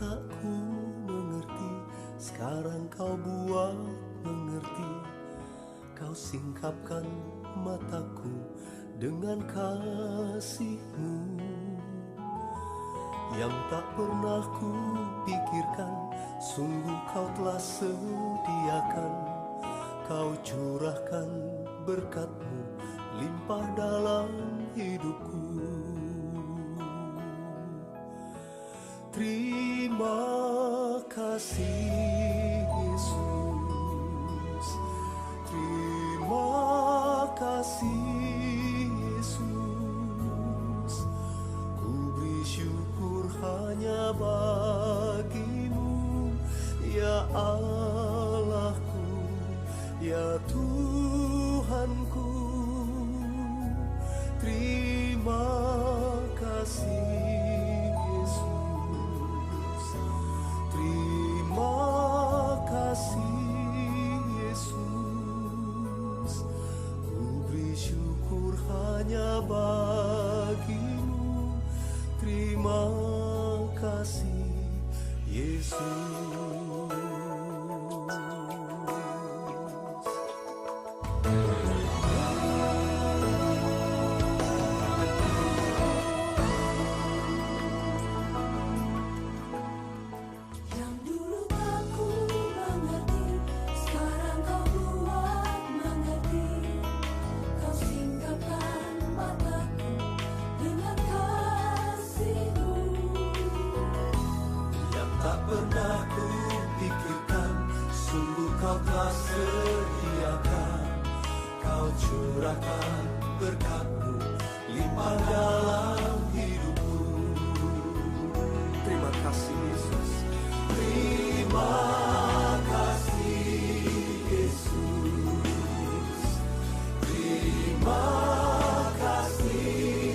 tak ku mengerti, sekarang kau buat mengerti. Kau singkapkan mataku dengan kasih-Mu yang tak pernah ku pikirkan. Sungguh kau telah sediakan, kau curahkan berkat-Mu limpah dalam hidupku. Terima kasih Yesus, terima kasih Yesus. Ku beri syukur hanya bagi-Mu, ya Allahku, ya Tuhanku. Terima kasih Yesus, terima kasih Yesus. Ku beri syukur hanya bagi-Mu. Terima kasih Yesus. Pernah ku pikirkan, sungguh kau telah sediakan, kau curahkan berkat-Mu limpah dalam hidupku. Terima kasih Yesus, terima kasih Yesus, terima kasih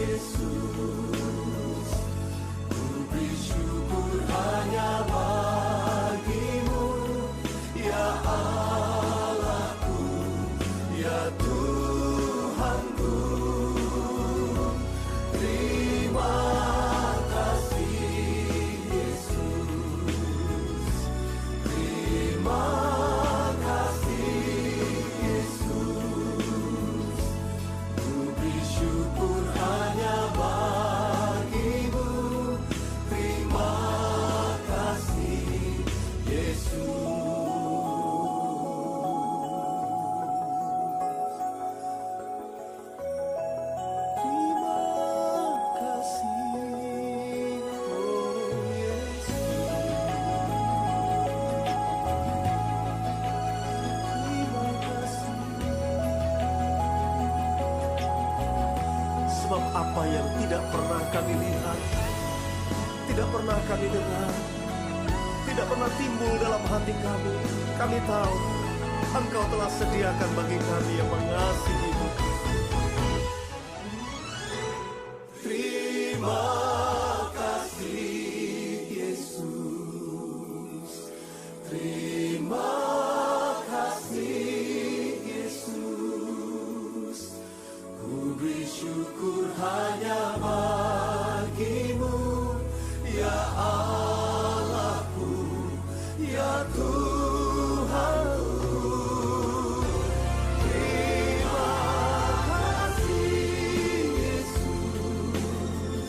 Yesus. Ku beri syukur hanya bagi-Mu, ya Allahku, ya Tuhanku. Terima kasih Yesus, terima kasih Yesus. Ku beri syukur hanya bagi-Mu. Terima kasih Yesus. Sebab apa yang tidak pernah kami lihat, tidak pernah kami dengar, tidak pernah timbul dalam hati kami, kami tahu Engkau telah sediakan bagi kami yang mengasihi-Mu. Terima kasih Yesus, terima kasih Yesus. Ku beri syukur hanya bagi-Mu, ya Allahku, ya Tuhanku. Terima kasih Yesus,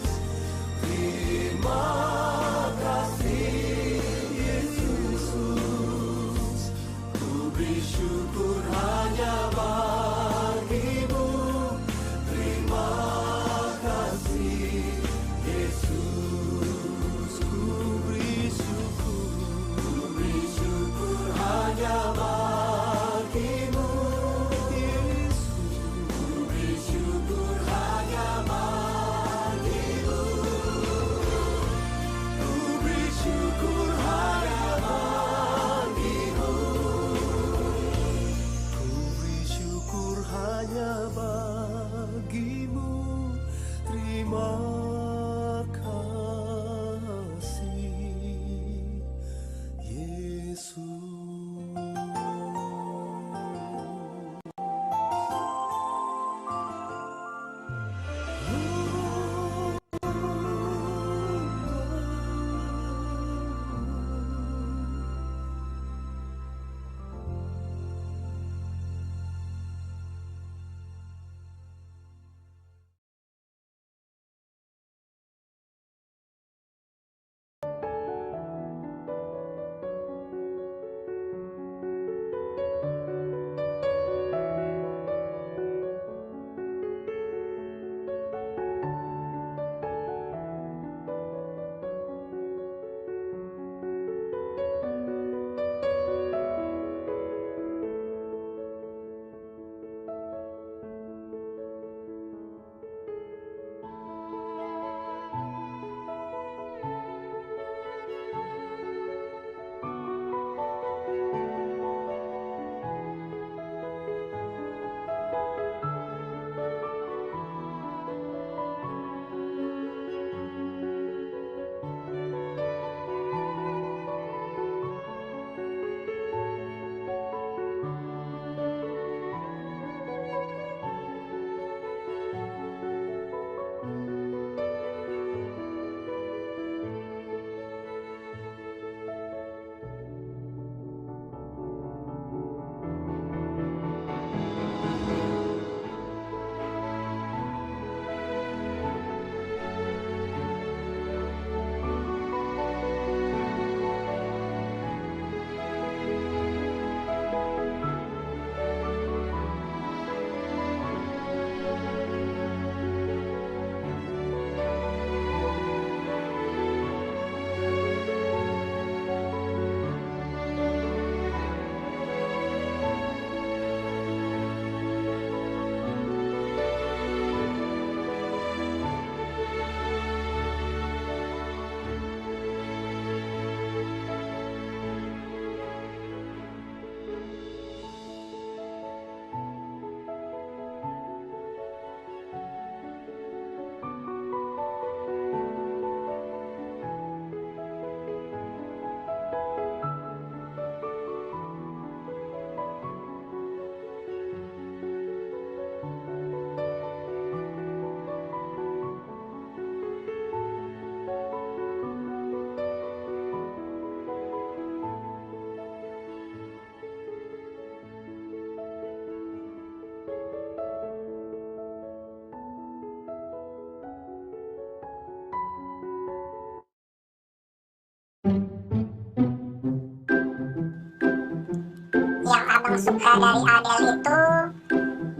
yang suka dari Adele itu,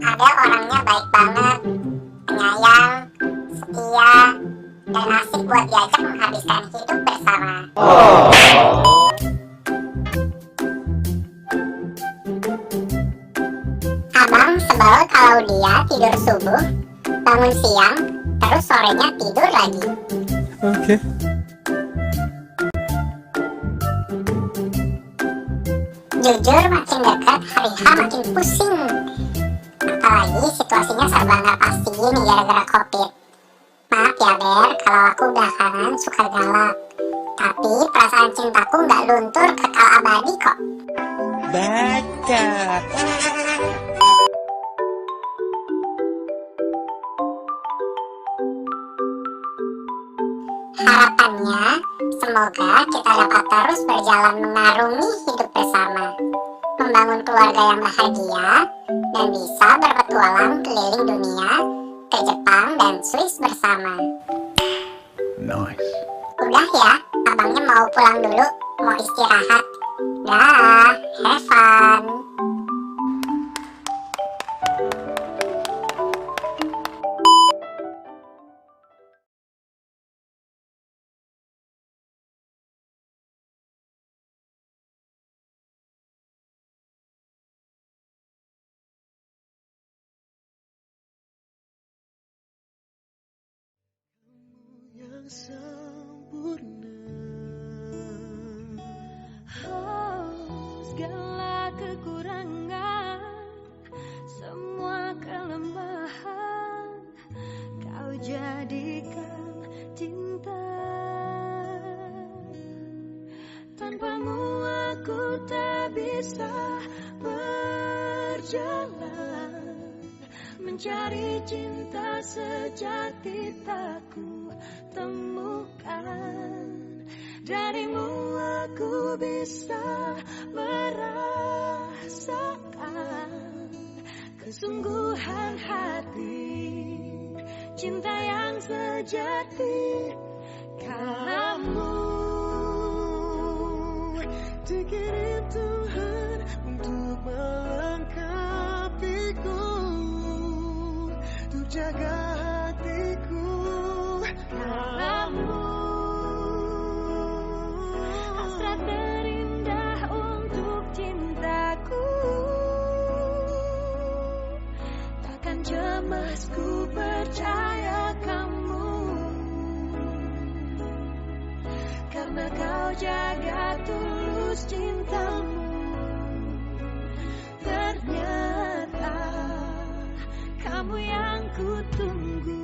Adele orangnya baik banget, penyayang, setia, dan asik buat diajak menghabiskan hidup bersama. Abang sebel kalau dia tidur subuh, bangun siang, terus sorenya tidur lagi. Oke. Jujur makin dekat hari H makin pusing. Apalagi situasinya serba nggak pasti gini gara-gara COVID. Maaf ya Ber, kalau aku belakangan suka galak. Tapi perasaan cintaku nggak luntur kekal abadi kok. Baca. Harapannya, semoga kita dapat terus berjalan mengarungi hidup bersama, membangun keluarga yang bahagia, dan bisa berpetualang keliling dunia, ke Jepang dan Swiss bersama. Nice. Udah ya, abangnya mau pulang dulu, mau istirahat. Dah, have fun. Yang sempurna. Segala kekurangan, semua kelemahan, kau jadikan cinta. Tanpamu aku tak bisa berjalan, mencari cinta sejati tak ku temukan. Darimu aku bisa merasakan kesungguhan hati, cinta yang sejati. Kamu Dikirim Tuhan untuk melengkapiku, untuk jaga hatiku. kamu hasrat terindah untuk cintaku. Takkan cemas, ku percaya kamu, karena kau jaga tulus cintamu. Ternyata kamu yang ku tunggu.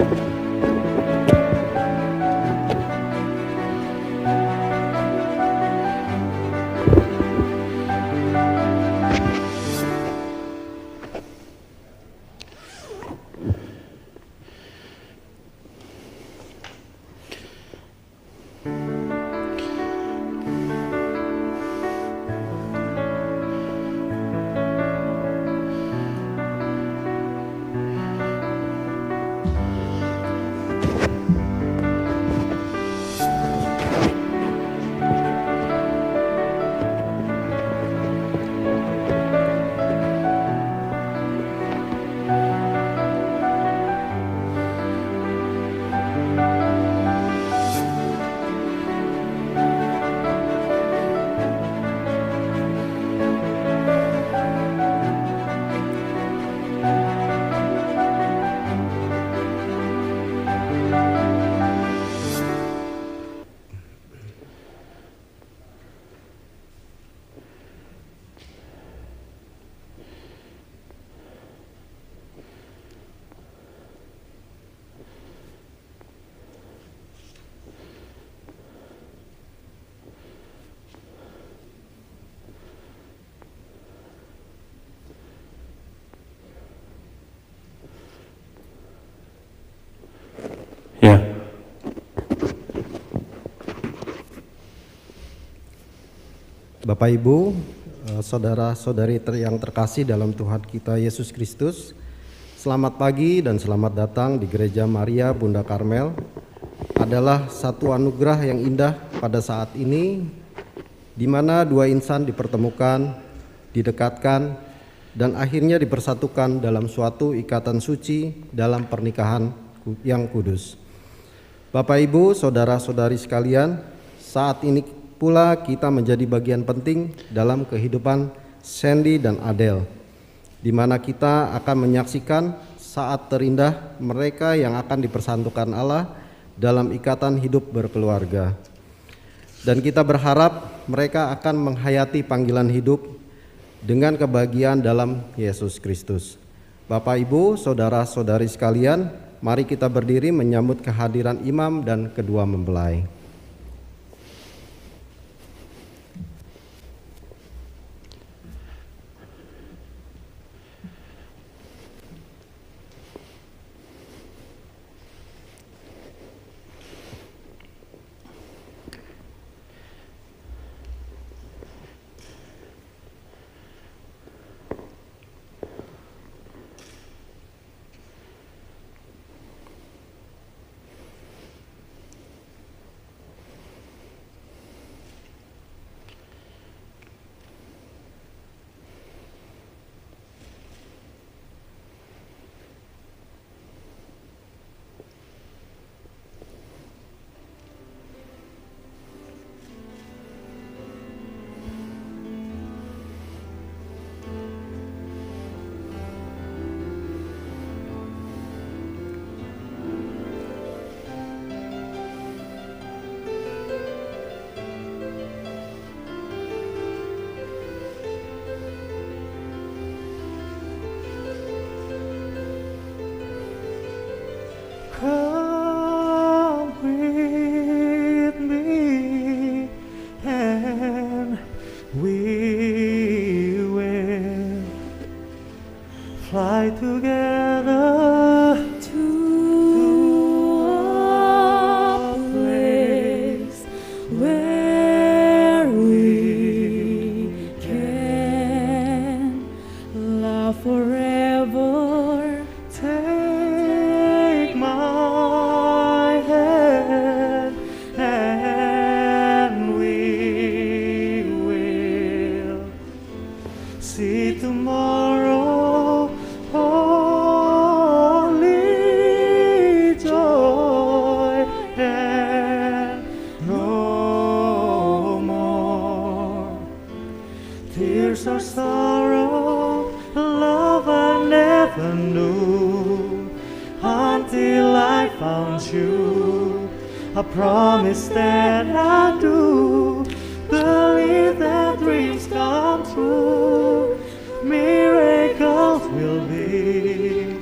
Ya. Bapak Ibu, saudara-saudari yang terkasih dalam Tuhan kita Yesus Kristus, selamat pagi dan selamat datang di Gereja Maria Bunda Karmel. Adalah satu anugerah yang indah pada saat ini, di mana dua insan dipertemukan, didekatkan, dan akhirnya dipersatukan dalam suatu ikatan suci dalam pernikahan yang kudus. Bapak Ibu, saudara-saudari sekalian, saat ini pula kita menjadi bagian penting dalam kehidupan Sandy dan Adele, di mana kita akan menyaksikan saat terindah mereka yang akan dipersatukan Allah dalam ikatan hidup berkeluarga. Dan kita berharap mereka akan menghayati panggilan hidup dengan kebahagiaan dalam Yesus Kristus. Bapak Ibu, saudara-saudari sekalian, mari kita berdiri menyambut kehadiran imam dan kedua mempelai. Come with me and we will fly together to a place where we can love forever. Take my hand and we will see tomorrow. Only joy and no more tears or sorrow. Love I never knew until I found you. I promise that I do believe that dreams come true. Miracles will be.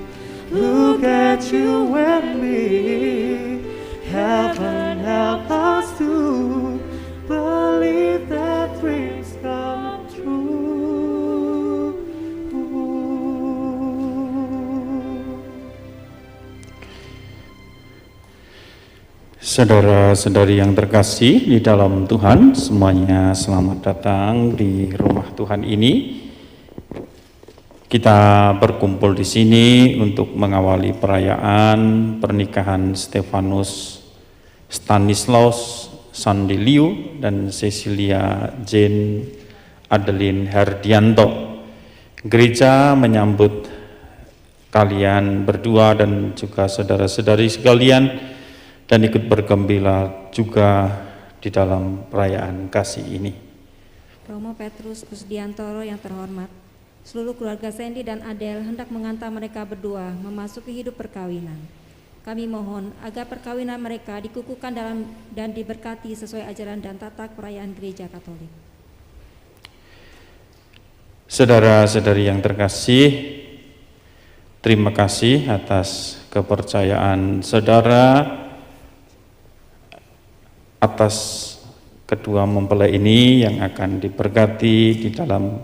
Look at you and me. Saudara-saudari yang terkasih di dalam Tuhan, semuanya selamat datang di rumah Tuhan ini. Kita berkumpul di sini untuk mengawali perayaan pernikahan Stefanus Stanislaus Sandeliu dan Cecilia Jane Adeline Herdianto. Gereja menyambut kalian berdua dan juga saudara-saudari sekalian dan ikut bergembira juga di dalam perayaan kasih ini. Romo Petrus Kusdiantoro yang terhormat, seluruh keluarga Sandy dan Adele hendak mengantar mereka berdua memasuki hidup perkawinan. Kami mohon agar perkawinan mereka dikukuhkan dalam dan diberkati sesuai ajaran dan tata perayaan Gereja Katolik. Saudara-saudari yang terkasih, terima kasih atas kepercayaan saudara atas kedua mempelai ini yang akan diberkati di dalam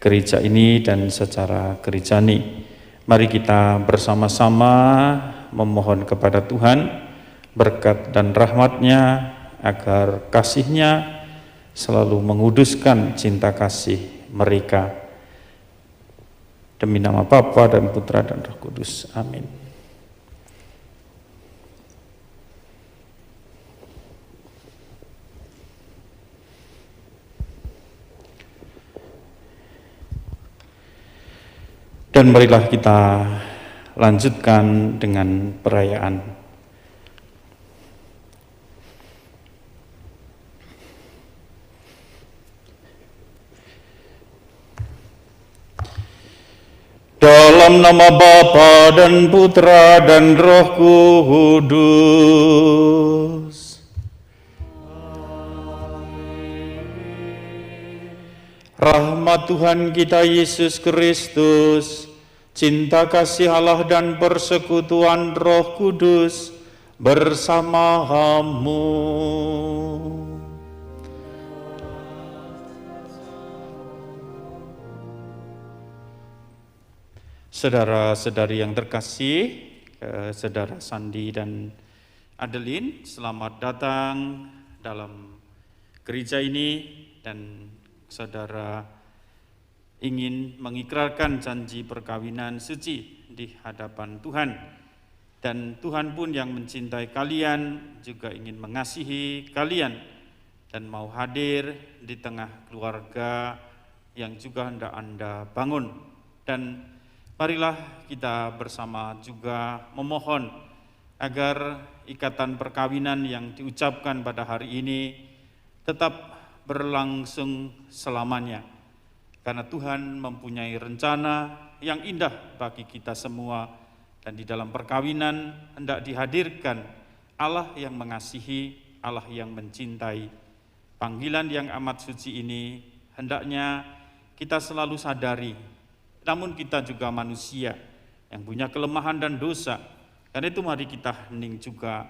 gereja ini dan secara gerejani. Mari kita bersama-sama memohon kepada Tuhan berkat dan rahmat-Nya agar kasih-Nya selalu menguduskan cinta kasih mereka. Demi nama Bapa dan Putra dan Roh Kudus. Amin. Dan marilah kita lanjutkan dengan perayaan. Dalam nama Bapa dan Putra dan Roh Kudus. Rahmat Tuhan kita Yesus Kristus, cinta kasih Allah dan persekutuan Roh Kudus bersamamu. Saudara-saudari yang terkasih, saudara Sandi dan Adeline, selamat datang dalam gereja ini dan saudara ingin mengikrarkan janji perkawinan suci di hadapan Tuhan. Dan Tuhan pun yang mencintai kalian juga ingin mengasihi kalian dan mau hadir di tengah keluarga yang juga hendak Anda bangun. Dan marilah kita bersama juga memohon agar ikatan perkawinan yang diucapkan pada hari ini tetap berlangsung selamanya. Karena Tuhan mempunyai rencana yang indah bagi kita semua dan di dalam perkawinan hendak dihadirkan Allah yang mengasihi, Allah yang mencintai. Panggilan yang amat suci ini hendaknya kita selalu sadari. Namun kita juga manusia yang punya kelemahan dan dosa. Karena itu mari kita hening juga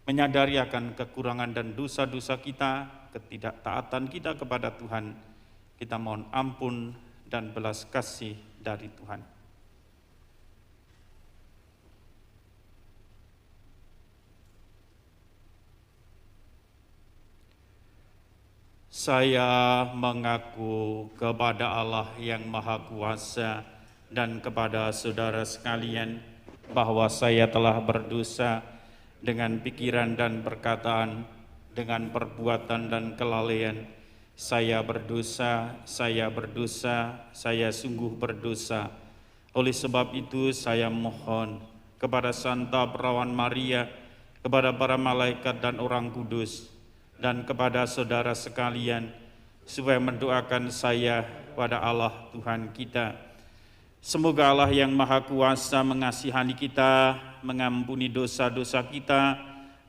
menyadari akan kekurangan dan dosa-dosa kita, ketidaktaatan kita kepada Tuhan. Kita mohon ampun dan belas kasih dari Tuhan. Saya mengaku kepada Allah yang Maha Kuasa dan kepada saudara sekalian bahwa saya telah berdosa dengan pikiran dan perkataan, dengan perbuatan dan kelalaian. Saya berdosa, saya sungguh berdosa. Oleh sebab itu saya mohon kepada Santa Perawan Maria, kepada para malaikat dan orang kudus, dan kepada saudara sekalian, supaya mendoakan saya pada Allah Tuhan kita. Semoga Allah yang Maha Kuasa mengasihani kita, mengampuni dosa-dosa kita,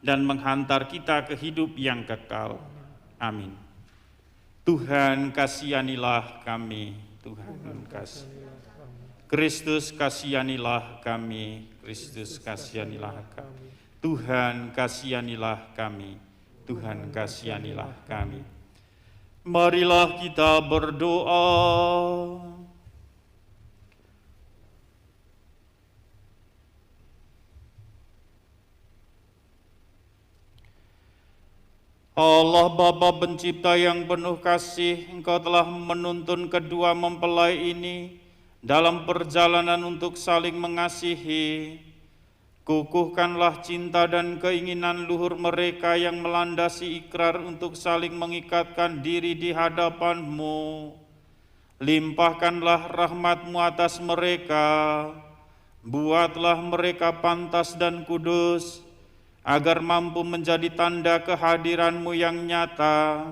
dan menghantar kita ke hidup yang kekal. Amin. Tuhan kasihanilah kami, Tuhan kasihanilah kami. Kristus kasihanilah kami, Kristus kasihanilah kami. Tuhan kasihanilah kami, Tuhan kasihanilah kami. Marilah kita berdoa. Allah Bapa Pencipta yang penuh kasih, Engkau telah menuntun kedua mempelai ini dalam perjalanan untuk saling mengasihi. Kukuhkanlah cinta dan keinginan luhur mereka yang melandasi ikrar untuk saling mengikatkan diri di hadapan-Mu. Limpahkanlah rahmat-Mu atas mereka, buatlah mereka pantas dan kudus, agar mampu menjadi tanda kehadiran-Mu yang nyata.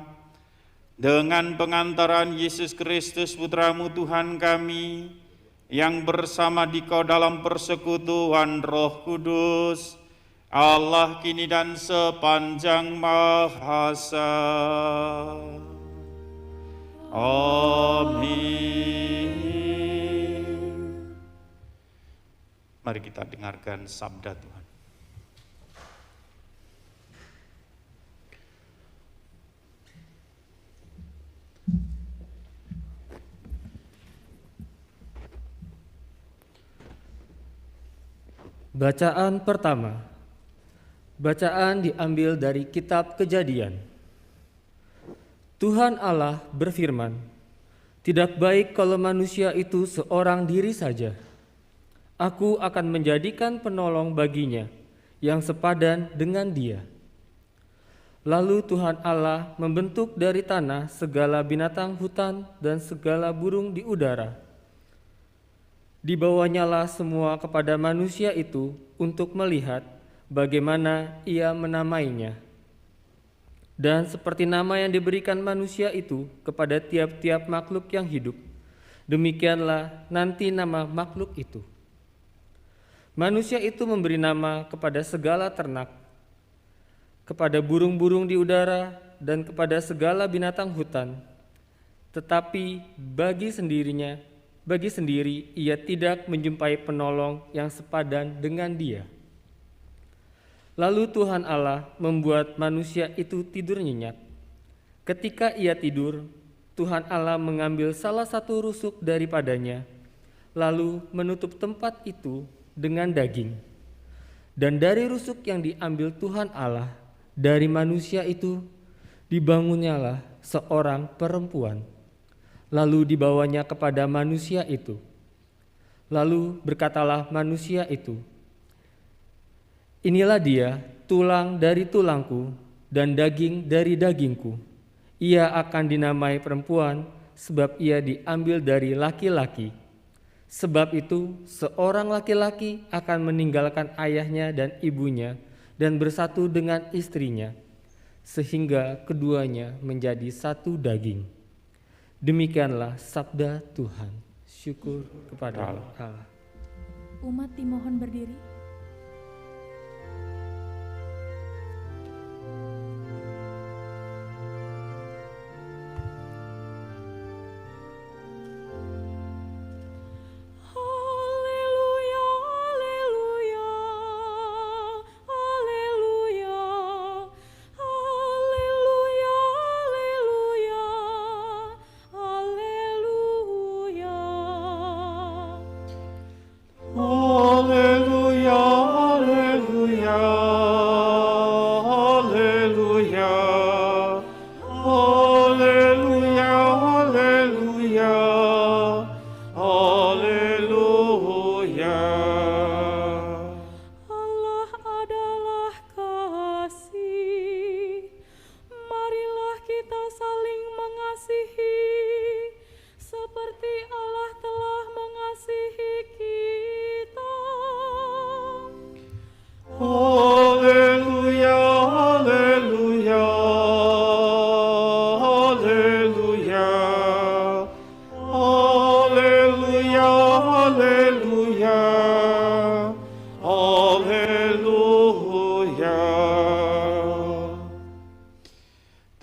Dengan pengantaran Yesus Kristus Putra-Mu Tuhan kami, yang bersama Dikau dalam persekutuan Roh Kudus, Allah kini dan sepanjang masa. Amin. Mari kita dengarkan sabda Tuhan. Bacaan pertama. Bacaan diambil dari kitab Kejadian. Tuhan Allah berfirman, "Tidak baik kalau manusia itu seorang diri saja. Aku akan menjadikan penolong baginya yang sepadan dengan dia." Lalu Tuhan Allah membentuk dari tanah segala binatang hutan dan segala burung di udara. Dibawanyalah semua kepada manusia itu untuk melihat bagaimana ia menamainya. Dan seperti nama yang diberikan manusia itu kepada tiap-tiap makhluk yang hidup, demikianlah nanti nama makhluk itu. Manusia itu memberi nama kepada segala ternak, kepada burung-burung di udara, dan kepada segala binatang hutan. Tetapi bagi sendiri ia tidak menjumpai penolong yang sepadan dengan dia. Lalu Tuhan Allah membuat manusia itu tidur nyenyak. Ketika ia tidur, Tuhan Allah mengambil salah satu rusuk daripadanya, lalu menutup tempat itu dengan daging. Dan dari rusuk yang diambil Tuhan Allah dari manusia itu, dibangunnyalah seorang perempuan. Lalu dibawanya kepada manusia itu. Lalu berkatalah manusia itu, "Inilah dia, tulang dari tulangku dan daging dari dagingku. Ia akan dinamai perempuan, sebab ia diambil dari laki-laki. Sebab itu seorang laki-laki akan meninggalkan ayahnya dan ibunya dan bersatu dengan istrinya, sehingga keduanya menjadi satu daging." Demikianlah sabda Tuhan. Syukur kepada Allah. Umat dimohon berdiri.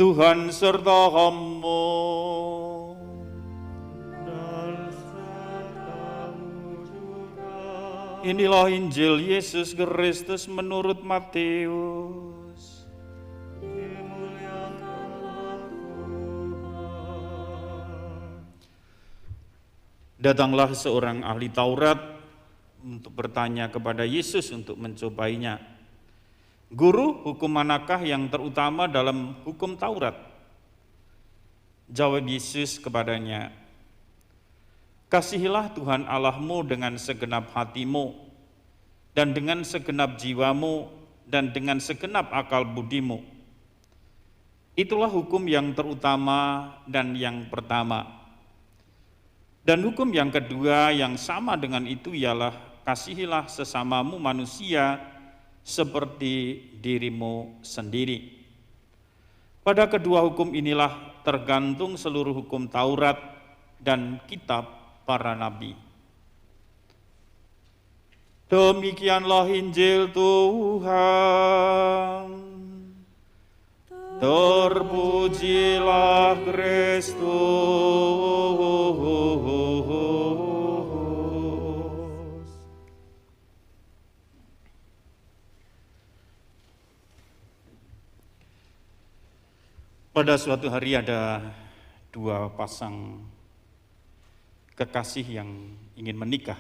Tuhan serta-Mu. Inilah Injil Yesus Kristus menurut Matius. Datanglah seorang ahli Taurat untuk bertanya kepada Yesus untuk mencobainya. Guru, hukum manakah yang terutama dalam hukum Taurat? Jawab Yesus kepadanya, kasihilah Tuhan Allahmu dengan segenap hatimu, dan dengan segenap jiwamu, dan dengan segenap akal budimu. Itulah hukum yang terutama dan yang pertama. Dan hukum yang kedua yang sama dengan itu ialah kasihilah sesamamu manusia seperti dirimu sendiri. Pada kedua hukum inilah tergantung seluruh hukum Taurat dan kitab para nabi. Demikianlah Injil Tuhan. Terpujilah Kristus. Pada suatu hari ada dua pasang kekasih yang ingin menikah,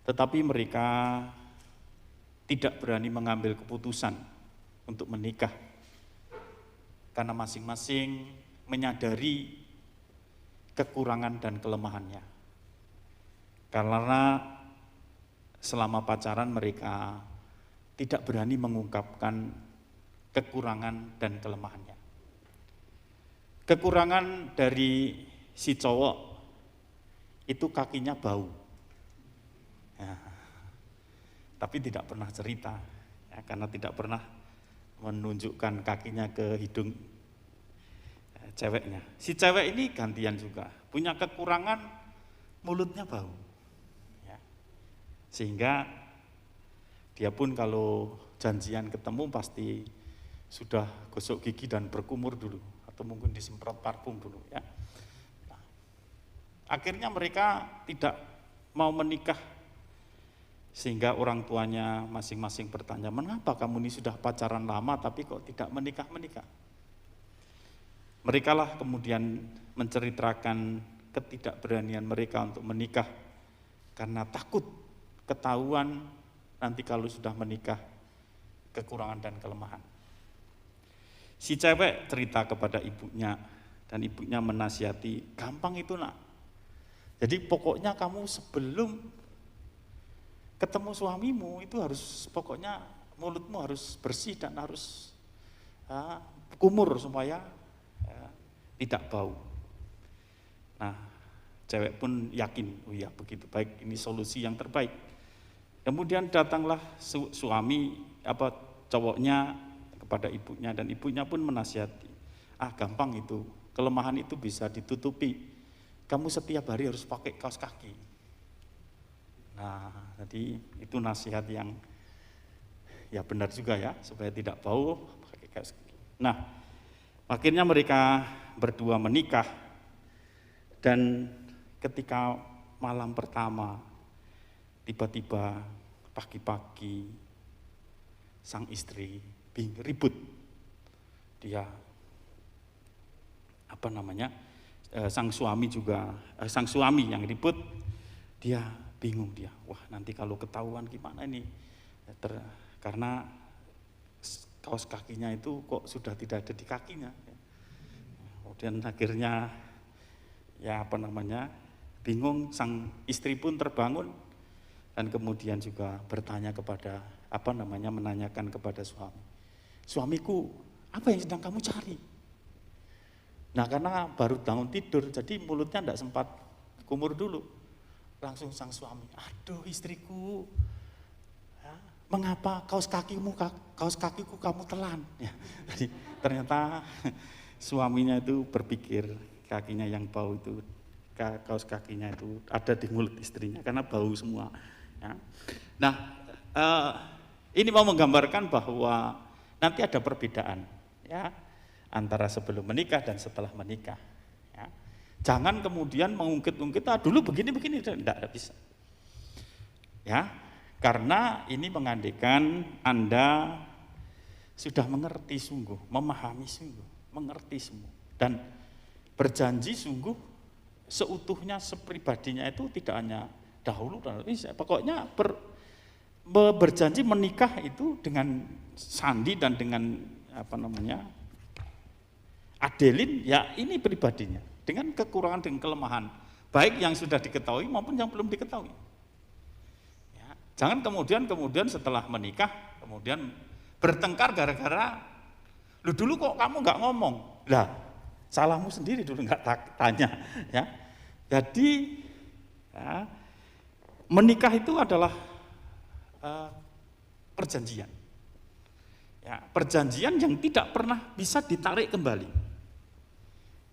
tetapi mereka tidak berani mengambil keputusan untuk menikah karena masing-masing menyadari kekurangan dan kelemahannya. Karena selama pacaran mereka tidak berani mengungkapkan kekurangan dan kelemahannya. Kekurangan dari si cowok itu kakinya bau, ya, tapi tidak pernah cerita, ya, karena tidak pernah menunjukkan kakinya ke hidung ceweknya. Si cewek ini gantian juga, punya kekurangan mulutnya bau, ya. Sehingga dia pun kalau janjian ketemu pasti sudah gosok gigi dan berkumur dulu, atau mungkin disemprot parfum dulu, ya. Nah, akhirnya mereka tidak mau menikah, sehingga orang tuanya masing-masing bertanya, mengapa kamu ini sudah pacaran lama tapi kok tidak menikah-menikah? Mereka lah kemudian menceritakan ketidakberanian mereka untuk menikah karena takut ketahuan nanti kalau sudah menikah kekurangan dan kelemahan. Si cewek cerita kepada ibunya, dan ibunya menasihati, gampang itu nak. Jadi pokoknya kamu sebelum ketemu suamimu itu harus, pokoknya mulutmu harus bersih dan harus kumur supaya tidak bau. Nah, cewek pun yakin, oh iya begitu, baik, ini solusi yang terbaik. Kemudian datanglah suami, cowoknya kepada ibunya, dan ibunya pun menasihati, gampang itu, kelemahan itu bisa ditutupi, kamu setiap hari harus pakai kaos kaki. Nah, jadi itu nasihat yang ya benar juga ya, supaya tidak bau pakai kaos kaki. Nah, akhirnya mereka berdua menikah, dan ketika malam pertama tiba-tiba pagi-pagi sang istri ribut, dia sang suami yang ribut, dia bingung, dia wah nanti kalau ketahuan gimana ini, karena kaos kakinya itu kok sudah tidak ada di kakinya. Kemudian akhirnya bingung, sang istri pun terbangun dan kemudian juga bertanya kepada menanyakan kepada suamiku, apa yang sedang kamu cari? Nah, karena baru bangun tidur, jadi mulutnya tidak sempat kumur dulu. Langsung sang suami, aduh istriku, mengapa kaos kakiku kamu telan? Ya, jadi ternyata suaminya itu berpikir kakinya yang bau itu, kaos kakinya itu ada di mulut istrinya karena bau semua. Ya. Nah, ini mau menggambarkan bahwa nanti ada perbedaan, ya, antara sebelum menikah dan setelah menikah. Ya. Jangan kemudian mengungkit-ungkit, dulu begini-begini, tidak bisa. Ya, karena ini mengandaikan Anda sudah mengerti sungguh, memahami sungguh, mengerti semua, dan berjanji sungguh seutuhnya sepribadinya itu tidak hanya dahulu dan bisa, pokoknya berjanji menikah itu dengan Sandi dan dengan Adeline, ya ini pribadinya, dengan kekurangan dan kelemahan, baik yang sudah diketahui maupun yang belum diketahui. Ya, jangan kemudian setelah menikah, kemudian bertengkar gara-gara, lu dulu kok kamu nggak ngomong, lah salahmu sendiri dulu nggak tanya. Ya, jadi ya, menikah itu adalah perjanjian. Ya, perjanjian yang tidak pernah bisa ditarik kembali.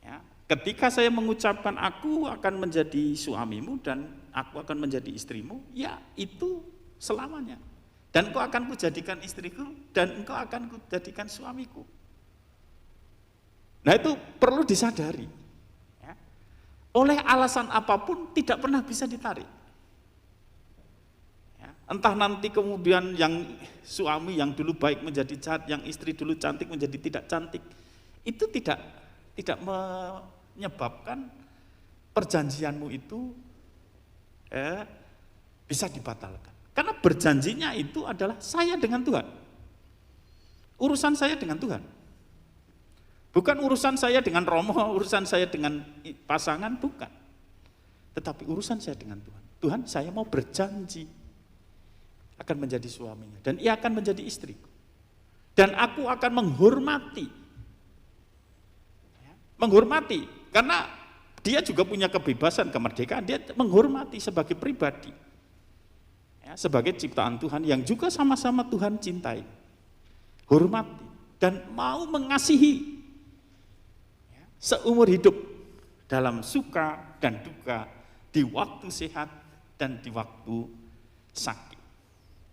Ya, ketika saya mengucapkan aku akan menjadi suamimu dan aku akan menjadi istrimu, ya itu selamanya. Dan engkau akan kujadikan istriku dan engkau akan kujadikan suamiku. Nah itu perlu disadari. Ya. Oleh alasan apapun tidak pernah bisa ditarik. Entah nanti kemudian yang suami yang dulu baik menjadi jahat, yang istri dulu cantik menjadi tidak cantik, itu tidak menyebabkan perjanjianmu itu bisa dibatalkan. Karena berjanjinya itu adalah saya dengan Tuhan. Urusan saya dengan Tuhan. Bukan urusan saya dengan Romo, urusan saya dengan pasangan, bukan. Tetapi urusan saya dengan Tuhan. Tuhan, saya mau berjanji akan menjadi suaminya dan ia akan menjadi istriku dan aku akan menghormati karena dia juga punya kebebasan, kemerdekaan, dia menghormati sebagai pribadi ya, sebagai ciptaan Tuhan yang juga sama-sama Tuhan cintai, hormati dan mau mengasihi ya, seumur hidup dalam suka dan duka, di waktu sehat dan di waktu sakit.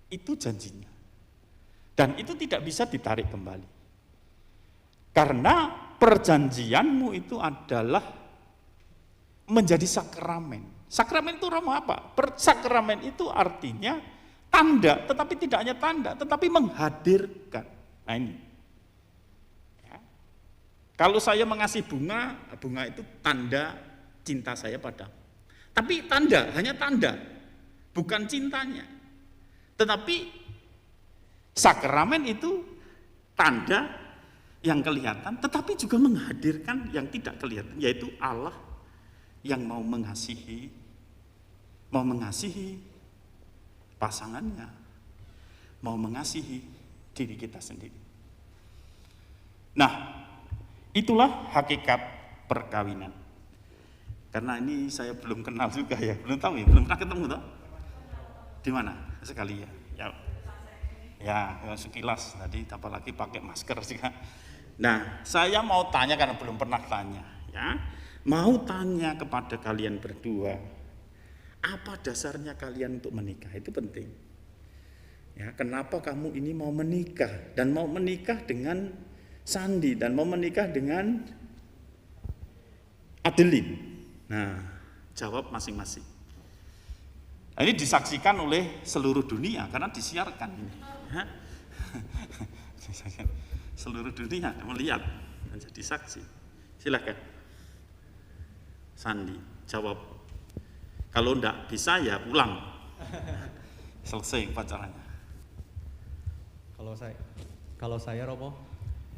Itu janjinya. Dan itu tidak bisa ditarik kembali. Karena perjanjianmu itu adalah menjadi sakramen. Sakramen itu Romo apa? Sakramen itu artinya tanda, tetapi tidak hanya tanda, tetapi menghadirkan. Nah ini. Ya. Kalau saya mengasih bunga, bunga itu tanda cinta saya padamu. Tapi tanda, hanya tanda, bukan cintanya. Tetapi sakramen itu tanda yang kelihatan, tetapi juga menghadirkan yang tidak kelihatan, yaitu Allah yang mau mengasihi pasangannya, mau mengasihi diri kita sendiri. Nah, itulah hakikat perkawinan. Karena ini saya belum kenal juga ya, belum tahu ya, belum pernah ketemu toh. Di mana? Sekali ya. Ya, sekilas tadi, apalagi pakai masker juga. Nah, saya mau tanya karena belum pernah tanya, ya. Mau tanya kepada kalian berdua, apa dasarnya kalian untuk menikah? Itu penting. Ya, kenapa kamu ini mau menikah dan mau menikah dengan Sandi dan mau menikah dengan Adeline? Nah, jawab masing-masing. Ini disaksikan oleh seluruh dunia karena disiarkan ini. Seluruh dunia melihat menjadi saksi. Silakan. Sandi, jawab. Kalau enggak bisa ya pulang. Selesai pacarannya. Kalau saya Romo,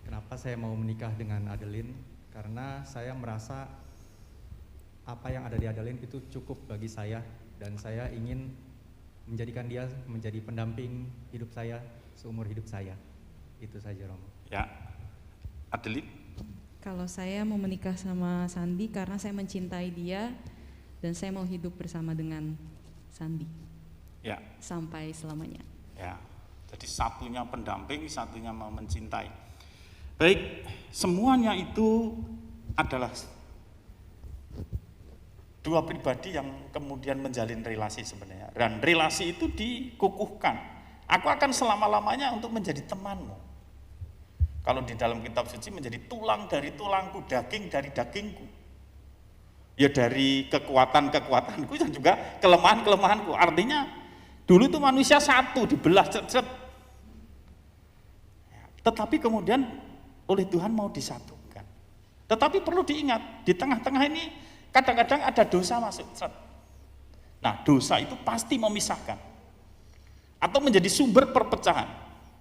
kenapa saya mau menikah dengan Adeline? Karena saya merasa apa yang ada di Adeline itu cukup bagi saya. Dan saya ingin menjadikan dia menjadi pendamping hidup saya seumur hidup saya. Itu saja Romo. Ya, Adeline. Kalau saya mau menikah sama Sandi karena saya mencintai dia dan saya mau hidup bersama dengan Sandi. Ya. Sampai selamanya. Ya. Jadi satunya pendamping, satunya mau mencintai. Baik, semuanya itu adalah dua pribadi yang kemudian menjalin relasi sebenarnya. Dan relasi itu dikukuhkan. Aku akan selama-lamanya untuk menjadi temanmu. Kalau di dalam kitab suci menjadi tulang dari tulangku, daging dari dagingku. Ya dari kekuatan-kekuatanku dan juga kelemahan-kelemahanku. Artinya dulu itu manusia satu, dibelah cet-cet. Tetapi kemudian oleh Tuhan mau disatukan. Tetapi perlu diingat, di tengah-tengah ini kadang-kadang ada dosa masuk. Nah, dosa itu pasti memisahkan. atau menjadi sumber perpecahan.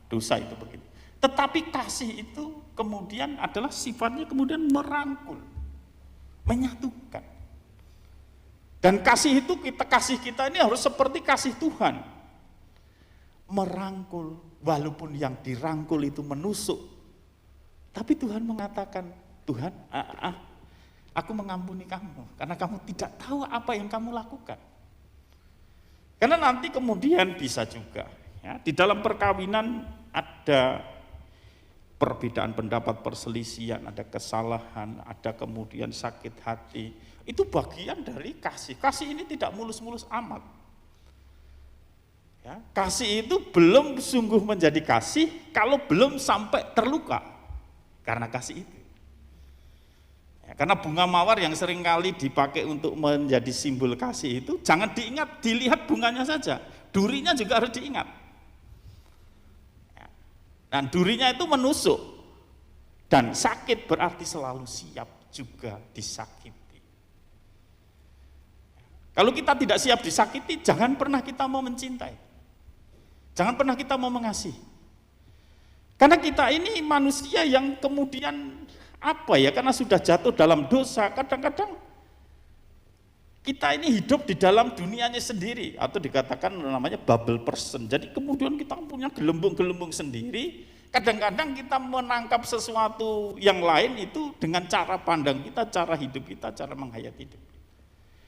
Dosa itu begitu. Tetapi kasih itu kemudian adalah sifatnya kemudian merangkul, menyatukan. Dan kasih itu kasih kita ini harus seperti kasih Tuhan. Merangkul, walaupun yang dirangkul itu menusuk. Tapi Tuhan mengatakan, Tuhan, aku mengampuni kamu karena kamu tidak tahu apa yang kamu lakukan. Karena nanti kemudian bisa juga ya, di dalam perkawinan ada perbedaan pendapat, perselisihan, ada kesalahan, ada kemudian sakit hati. Itu bagian dari kasih. Kasih ini tidak mulus-mulus amat. Ya, kasih itu belum sungguh menjadi kasih kalau belum sampai terluka karena kasih itu. Karena bunga mawar yang seringkali dipakai untuk menjadi simbol kasih itu jangan diingat, dilihat bunganya saja, durinya juga harus diingat. Dan durinya itu menusuk dan sakit berarti selalu siap juga disakiti. Kalau kita tidak siap disakiti, jangan pernah kita mau mencintai, jangan pernah kita mau mengasihi. Karena kita ini manusia yang kemudian karena sudah jatuh dalam dosa, kadang-kadang kita ini hidup di dalam dunianya sendiri, atau dikatakan namanya bubble person. Jadi kemudian kita punya gelembung-gelembung sendiri, kadang-kadang kita menangkap sesuatu yang lain itu dengan cara pandang kita, cara hidup kita, cara menghayati hidup.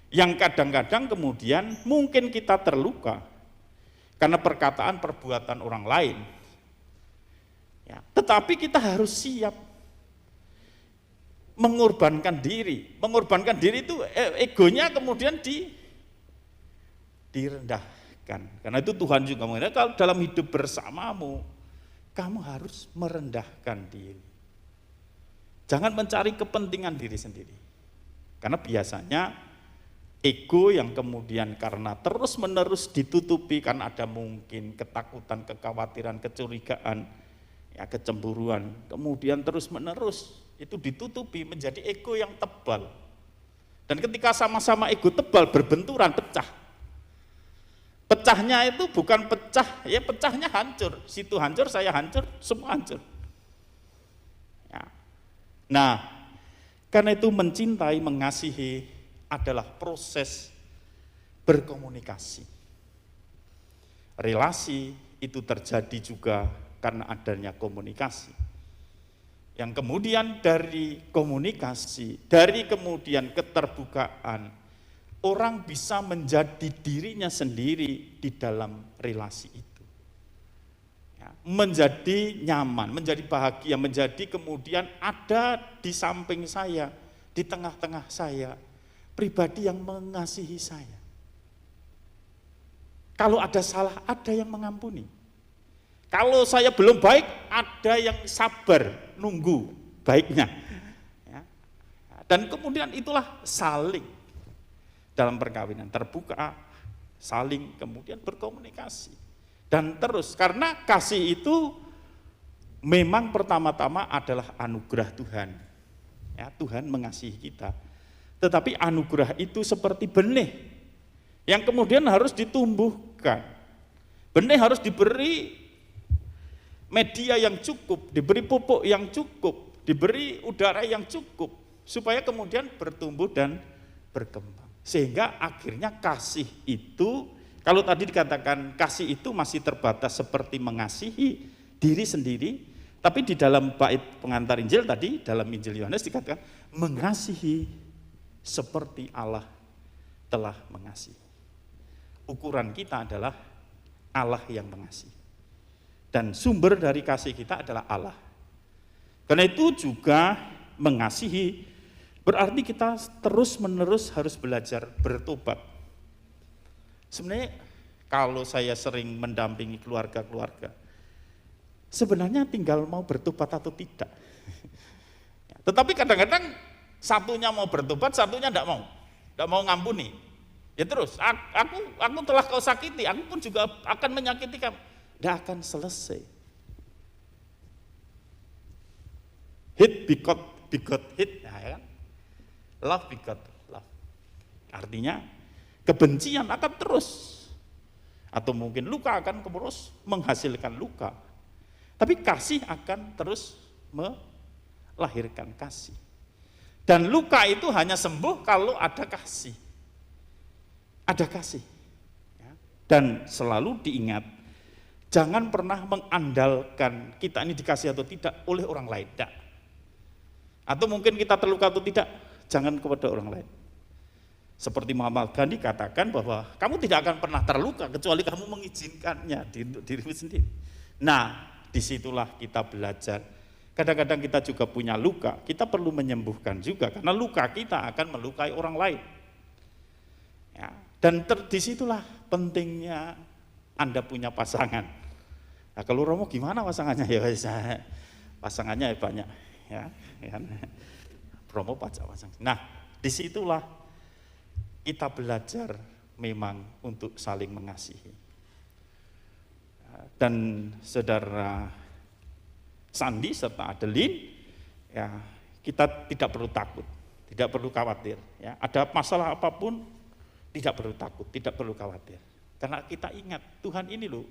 Yang kadang-kadang kemudian mungkin kita terluka karena perkataan perbuatan orang lain. Ya, tetapi kita harus siap mengorbankan diri. Mengorbankan diri itu egonya kemudian direndahkan. Karena itu Tuhan juga mengatakan kalau dalam hidup bersamamu kamu harus merendahkan diri. Jangan mencari kepentingan diri sendiri. Karena biasanya ego yang kemudian karena terus-menerus ditutupi karena ada mungkin ketakutan, kekhawatiran, kecurigaan, ya kecemburuan, kemudian terus-menerus itu ditutupi menjadi ego yang tebal. Dan ketika sama-sama ego tebal berbenturan, pecah. Pecahnya itu bukan pecah, ya pecahnya hancur. Situ hancur, saya hancur, semua hancur. Ya. Nah, karena itu mencintai, mengasihi adalah proses berkomunikasi. Relasi itu terjadi juga karena adanya komunikasi. Yang kemudian dari komunikasi, dari kemudian keterbukaan, orang bisa menjadi dirinya sendiri di dalam relasi itu. Ya, menjadi nyaman, menjadi bahagia, menjadi kemudian ada di samping saya, di tengah-tengah saya, pribadi yang mengasihi saya. Kalau ada salah, ada yang mengampuni. Kalau saya belum baik, ada yang sabar, nunggu baiknya. Ya. Dan kemudian itulah saling dalam perkawinan, terbuka, saling kemudian berkomunikasi. Dan terus, karena kasih itu memang pertama-tama adalah anugerah Tuhan. Ya, Tuhan mengasihi kita. Tetapi anugerah itu seperti benih yang kemudian harus ditumbuhkan. Benih harus diberi media yang cukup, diberi pupuk yang cukup, diberi udara yang cukup, supaya kemudian bertumbuh dan berkembang. Sehingga akhirnya kasih itu, kalau tadi dikatakan kasih itu masih terbatas seperti mengasihi diri sendiri, tapi di dalam bait pengantar Injil tadi, dalam Injil Yohanes dikatakan mengasihi seperti Allah telah mengasihi. Ukuran kita adalah Allah yang mengasihi. Dan sumber dari kasih kita adalah Allah. Karena itu juga mengasihi berarti kita terus-menerus harus belajar bertobat. Sebenarnya kalau saya sering mendampingi keluarga-keluarga, sebenarnya tinggal mau bertobat atau tidak. Tetapi kadang-kadang satunya mau bertobat, satunya tidak mau ngampuni. Ya terus, aku telah kau sakiti, aku pun juga akan menyakiti kamu. Tidak akan selesai. Hate begot hate, nah, ya kan? Love begot love. Artinya kebencian akan terus Atau mungkin luka akan terus menghasilkan luka. Tapi kasih akan terus melahirkan kasih. Dan luka itu hanya sembuh kalau ada kasih. Ada kasih. Dan selalu diingat, jangan pernah mengandalkan kita ini dikasih atau tidak oleh orang lain. Tidak. Atau mungkin kita terluka atau tidak, jangan kepada orang lain. Seperti Muhammad Gandhi katakan bahwa kamu tidak akan pernah terluka kecuali kamu mengizinkannya untuk dirimu sendiri. Nah, disitulah kita belajar. Kadang-kadang kita juga punya luka, kita perlu menyembuhkan juga karena luka kita akan melukai orang lain. Ya, dan disitulah pentingnya Anda punya pasangan. Nah, kalau Romo gimana pasangannya? Ya, pasangannya banyak. Ya, Romo pasangan. Nah, disitulah kita belajar memang untuk saling mengasihi. Dan saudara Sandi serta Adeline, ya kita tidak perlu takut, tidak perlu khawatir. Ya, ada masalah apapun, tidak perlu takut, tidak perlu khawatir. Karena kita ingat Tuhan ini loh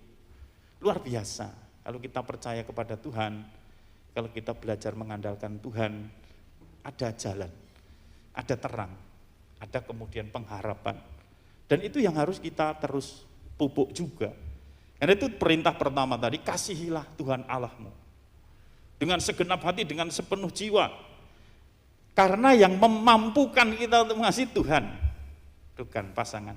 luar biasa. Kalau kita percaya kepada Tuhan, kalau kita belajar mengandalkan Tuhan, ada jalan, ada terang, ada kemudian pengharapan. Dan itu yang harus kita terus pupuk juga. Karena itu perintah pertama tadi, kasihilah Tuhan Allahmu. Dengan segenap hati, dengan sepenuh jiwa. Karena yang memampukan kita untuk mengasihi Tuhan, bukan pasangan.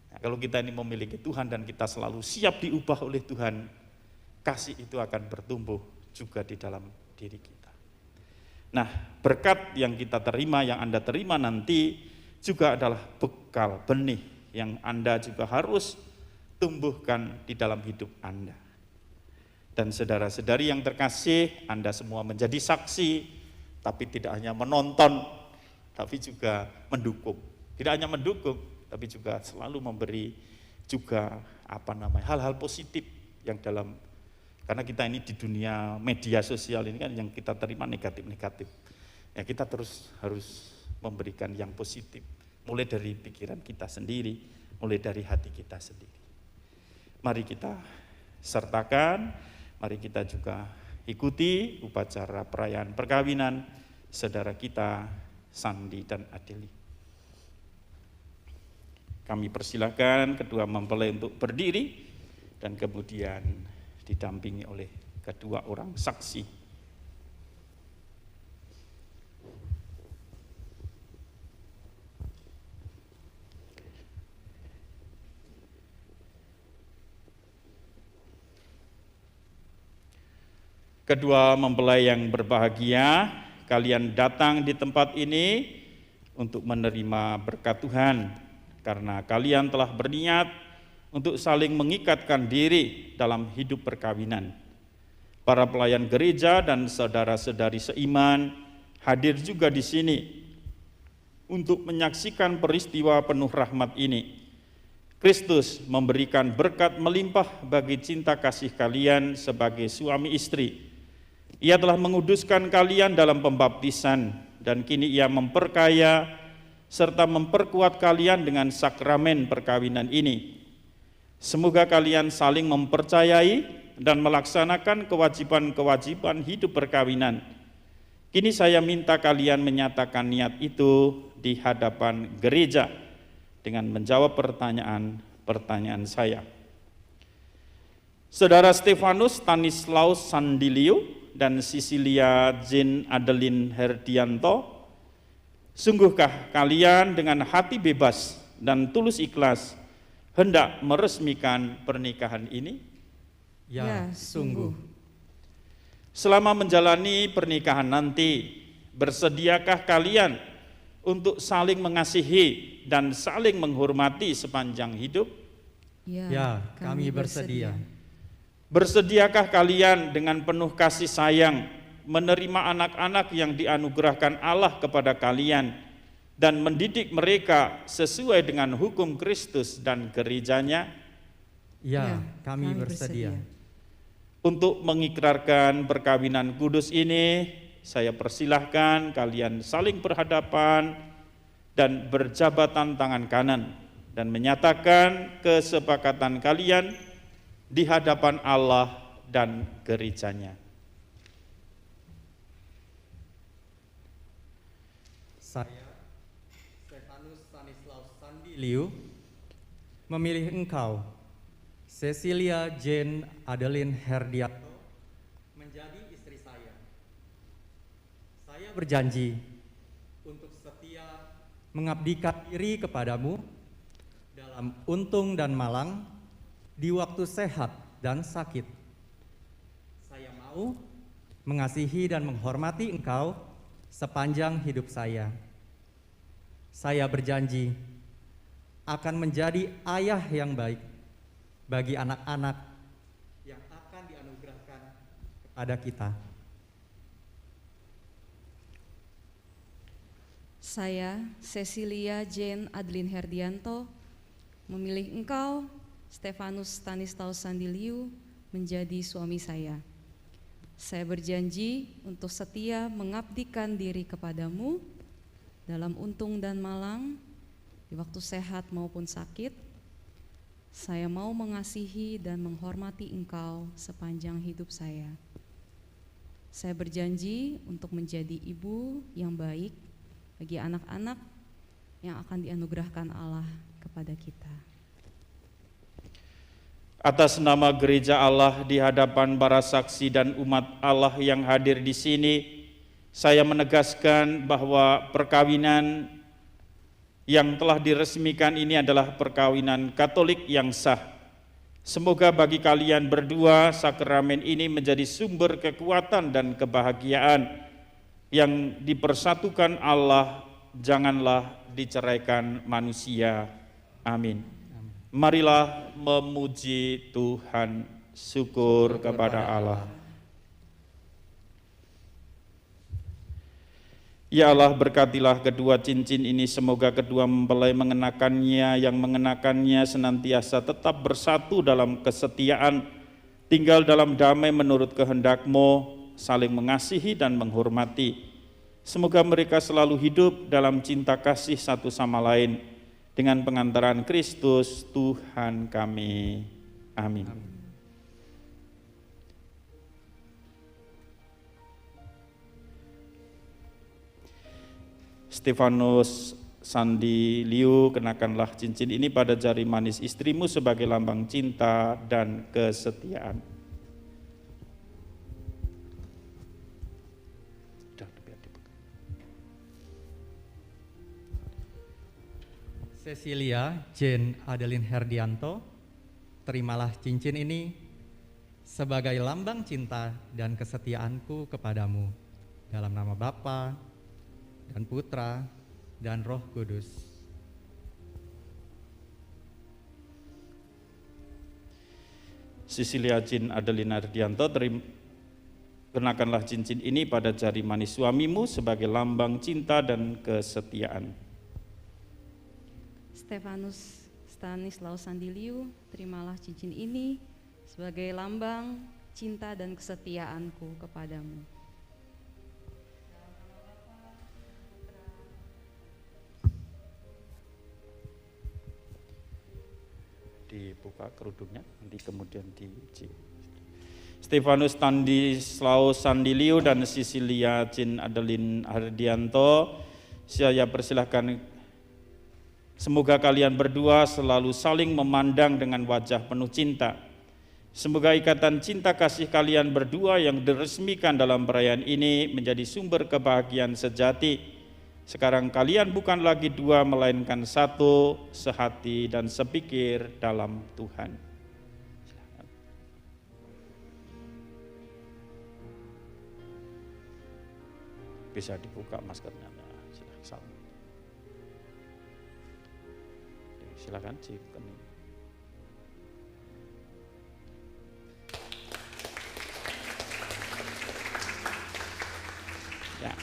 Nah, kalau kita ini memiliki Tuhan dan kita selalu siap diubah oleh Tuhan, kasih itu akan bertumbuh juga di dalam diri kita. Nah, berkat yang kita terima, yang Anda terima nanti juga adalah bekal benih yang Anda juga harus tumbuhkan di dalam hidup Anda. Dan saudara-saudari yang terkasih, Anda semua menjadi saksi, tapi tidak hanya menonton, tapi juga mendukung. Tidak hanya mendukung, tapi juga selalu memberi juga hal-hal positif yang dalam. Karena kita ini di dunia media sosial ini kan yang kita terima negatif-negatif. Ya kita terus harus memberikan yang positif. Mulai dari pikiran kita sendiri, mulai dari hati kita sendiri. Mari kita sertakan, mari kita juga ikuti upacara perayaan perkawinan saudara kita Sandi dan Adeli. Kami persilakan kedua mempelai untuk berdiri dan kemudian didampingi oleh kedua orang saksi. Kedua mempelai yang berbahagia, kalian datang di tempat ini untuk menerima berkat Tuhan, karena kalian telah berniat untuk saling mengikatkan diri dalam hidup perkawinan. Para pelayan gereja dan saudara-saudari seiman hadir juga di sini untuk menyaksikan peristiwa penuh rahmat ini. Kristus memberikan berkat melimpah bagi cinta kasih kalian sebagai suami istri. Ia telah menguduskan kalian dalam pembaptisan dan kini Ia memperkaya serta memperkuat kalian dengan sakramen perkawinan ini. Semoga kalian saling mempercayai dan melaksanakan kewajiban-kewajiban hidup perkawinan. Kini saya minta kalian menyatakan niat itu di hadapan gereja dengan menjawab pertanyaan-pertanyaan saya. Saudara Stefanus Stanislaus Sandilio dan Cecilia Jane Adeline Herdianto, sungguhkah kalian dengan hati bebas dan tulus ikhlas hendak meresmikan pernikahan ini? Ya, sungguh. Selama menjalani pernikahan nanti, bersediakah kalian untuk saling mengasihi dan saling menghormati sepanjang hidup? Ya, kami bersedia. Bersediakah kalian dengan penuh kasih sayang menerima anak-anak yang dianugerahkan Allah kepada kalian dan mendidik mereka sesuai dengan hukum Kristus dan gerejanya? Ya, kami bersedia. Untuk mengikrarkan perkawinan kudus ini, saya persilahkan kalian saling berhadapan dan berjabatan tangan kanan dan menyatakan kesepakatan kalian di hadapan Allah dan gerejanya. Saya, Stefanus Stanislaus Sandi Liu, memilih engkau, Cecilia Jane Adeline Herdianto, menjadi istri saya. Saya berjanji untuk setia mengabdikan diri kepadamu dalam untung dan malang, di waktu sehat dan sakit. Saya mau mengasihi dan menghormati engkau sepanjang hidup saya. Saya berjanji akan menjadi ayah yang baik bagi anak-anak yang akan dianugerahkan kepada kita. Saya, Cecilia Jane Adeline Herdianto, memilih engkau, Stefanus Stanislaus Sandi Liu, menjadi suami saya. Saya berjanji untuk setia mengabdikan diri kepadamu dalam untung dan malang, di waktu sehat maupun sakit. Saya mau mengasihi dan menghormati engkau sepanjang hidup saya. Saya berjanji untuk menjadi ibu yang baik bagi anak-anak yang akan dianugerahkan Allah kepada kita. Atas nama gereja Allah di hadapan para saksi dan umat Allah yang hadir di sini, saya menegaskan bahwa perkawinan yang telah diresmikan ini adalah perkawinan Katolik yang sah. Semoga bagi kalian berdua sakramen ini menjadi sumber kekuatan dan kebahagiaan yang dipersatukan Allah, janganlah diceraikan manusia. Amin. Marilah memuji Tuhan. Syukur kepada Allah. Ya Allah, berkatilah kedua cincin ini, semoga kedua mempelai mengenakannya, yang mengenakannya senantiasa tetap bersatu dalam kesetiaan, tinggal dalam damai menurut kehendak-Mu, saling mengasihi dan menghormati. Semoga mereka selalu hidup dalam cinta kasih satu sama lain, dengan pengantaran Kristus Tuhan kami. Amin. Stefanus Sandi Liu, kenakanlah cincin ini pada jari manis istrimu sebagai lambang cinta dan kesetiaan. Cecilia Jane Adeline Herdianto, terimalah cincin ini sebagai lambang cinta dan kesetiaanku kepadamu, dalam nama Bapa dan Putra dan Roh Kudus. Cecilia Jane Adeline Herdianto, kenakanlah cincin ini pada jari manis suamimu sebagai lambang cinta dan kesetiaan. Stefanus Stanislaus Sandi Liu, terimalah cincin ini sebagai lambang cinta dan kesetiaanku kepadamu. Dibuka kerudungnya, nanti kemudian diuji. Stefanus Stanislaus Sandi Liu dan Cecilia Jane Adeline Herdianto, saya persilahkan. Semoga kalian berdua selalu saling memandang dengan wajah penuh cinta. Semoga ikatan cinta kasih kalian berdua yang diresmikan dalam perayaan ini menjadi sumber kebahagiaan sejati. Sekarang kalian bukan lagi dua, melainkan satu, sehati dan sepikir dalam Tuhan. Silakan. Bisa dibuka maskernya. Silakan silakan. Ya.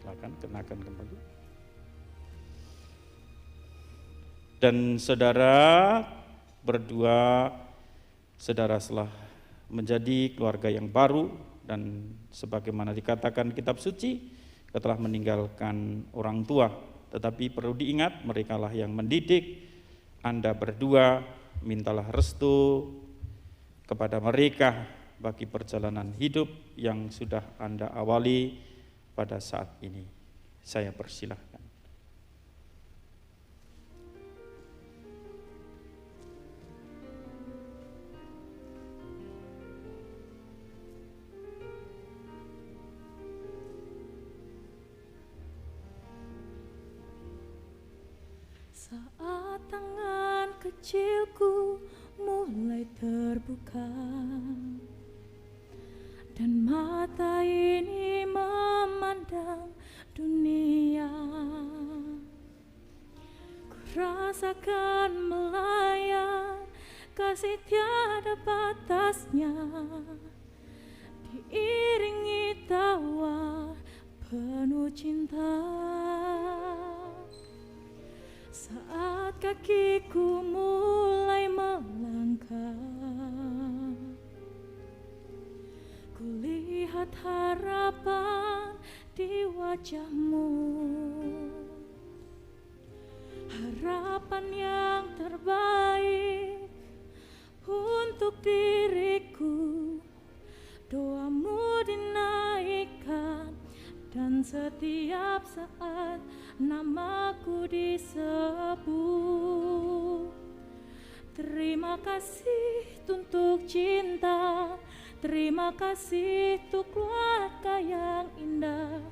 Silakan kenakan kembali. Dan saudara berdua, saudara telah menjadi keluarga yang baru, dan sebagaimana dikatakan kitab suci, telah meninggalkan orang tua. tetapi perlu diingat merekalah yang mendidik Anda berdua. Mintalah restu kepada mereka bagi perjalanan hidup yang sudah Anda awali pada saat ini. Saya persilahkan. Saat tangan kecilku mulai terbuka dan mata ini memandang dunia, ku rasakan melayang kasih tiada batasnya, diiringi tawa penuh cinta. Saat kakiku mulai melangkah, kulihat harapan di wajahmu, harapan yang terbaik untuk diriku. Doamu dinaikkan dan setiap saat namaku disebut. Terima kasih untuk cinta, terima kasih untuk keluarga yang indah.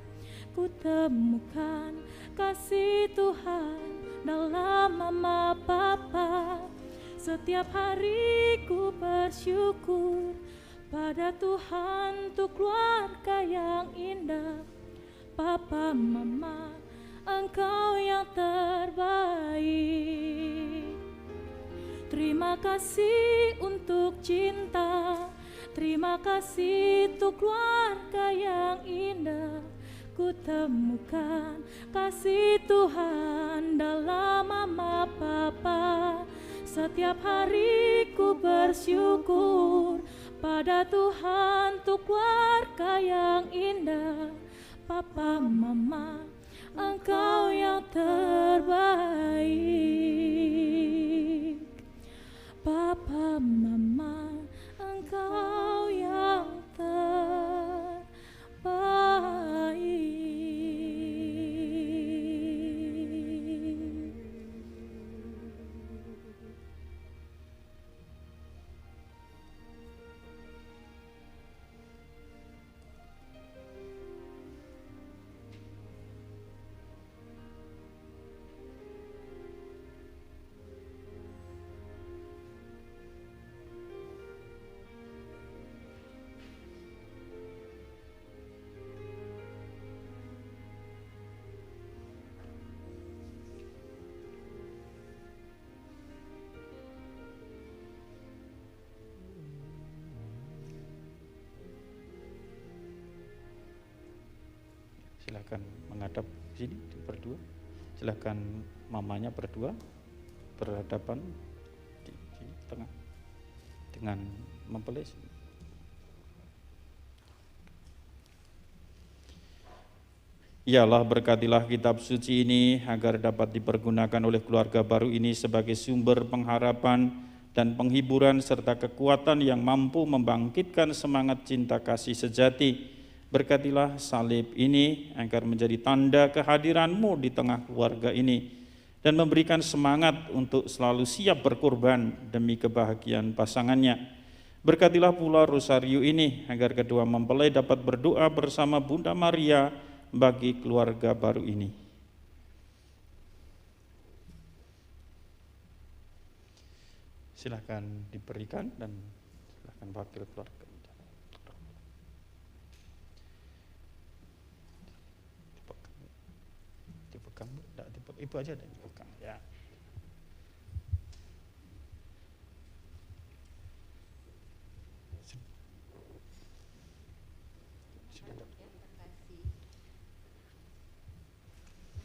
Ku temukan kasih Tuhan dalam mama papa. Setiap hari ku bersyukur pada Tuhan untuk keluarga yang indah. Papa, mama, Engkau yang terbaik. Terima kasih untuk cinta, terima kasih untuk keluarga yang indah. Ku temukan kasih Tuhan dalam mama papa. Setiap hari ku bersyukur pada Tuhan untuk keluarga yang indah. Papa, mama, Engkau yang terbaik. Papa, mama, Engkau yang terbaik. Silakan menghadap sini berdua. Silakan mamanya berdua berhadapan di tengah dengan mempelai. Ya Allah, berkatilah kitab suci ini agar dapat dipergunakan oleh keluarga baru ini sebagai sumber pengharapan dan penghiburan serta kekuatan yang mampu membangkitkan semangat cinta kasih sejati. Berkatilah salib ini agar menjadi tanda kehadiran-Mu di tengah keluarga ini dan memberikan semangat untuk selalu siap berkorban demi kebahagiaan pasangannya. Berkatilah pula rosario ini agar kedua mempelai dapat berdoa bersama Bunda Maria bagi keluarga baru ini. Silakan diberikan dan silakan wakil keluarga. Ibu aja dan dipegang ya.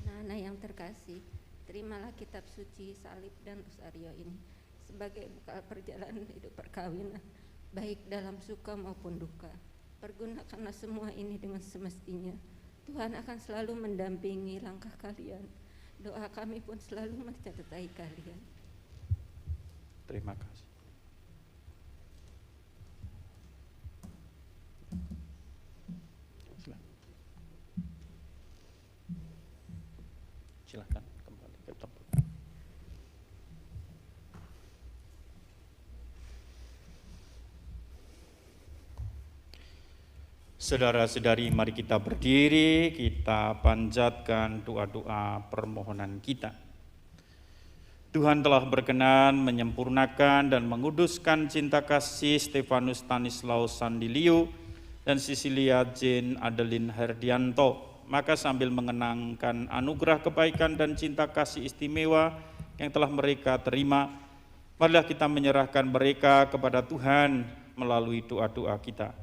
Anak-anak yang terkasih, terimalah kitab suci, salib dan rosario ini sebagai bekal perjalanan hidup perkawinan, baik dalam suka maupun duka. Pergunakanlah semua ini dengan semestinya. Tuhan akan selalu mendampingi langkah kalian Doa kami pun selalu mencatatkan kalian. Terima kasih. Silakan kembali ke tempat. Saudara-saudari, mari kita berdiri, kita panjatkan doa-doa permohonan kita. Tuhan telah berkenan menyempurnakan dan menguduskan cinta kasih Stefanus Stanislaus Sandiliu dan Cecilia Jane Adeline Herdianto. Maka sambil mengenangkan anugerah kebaikan dan cinta kasih istimewa yang telah mereka terima, marilah kita menyerahkan mereka kepada Tuhan melalui doa-doa kita.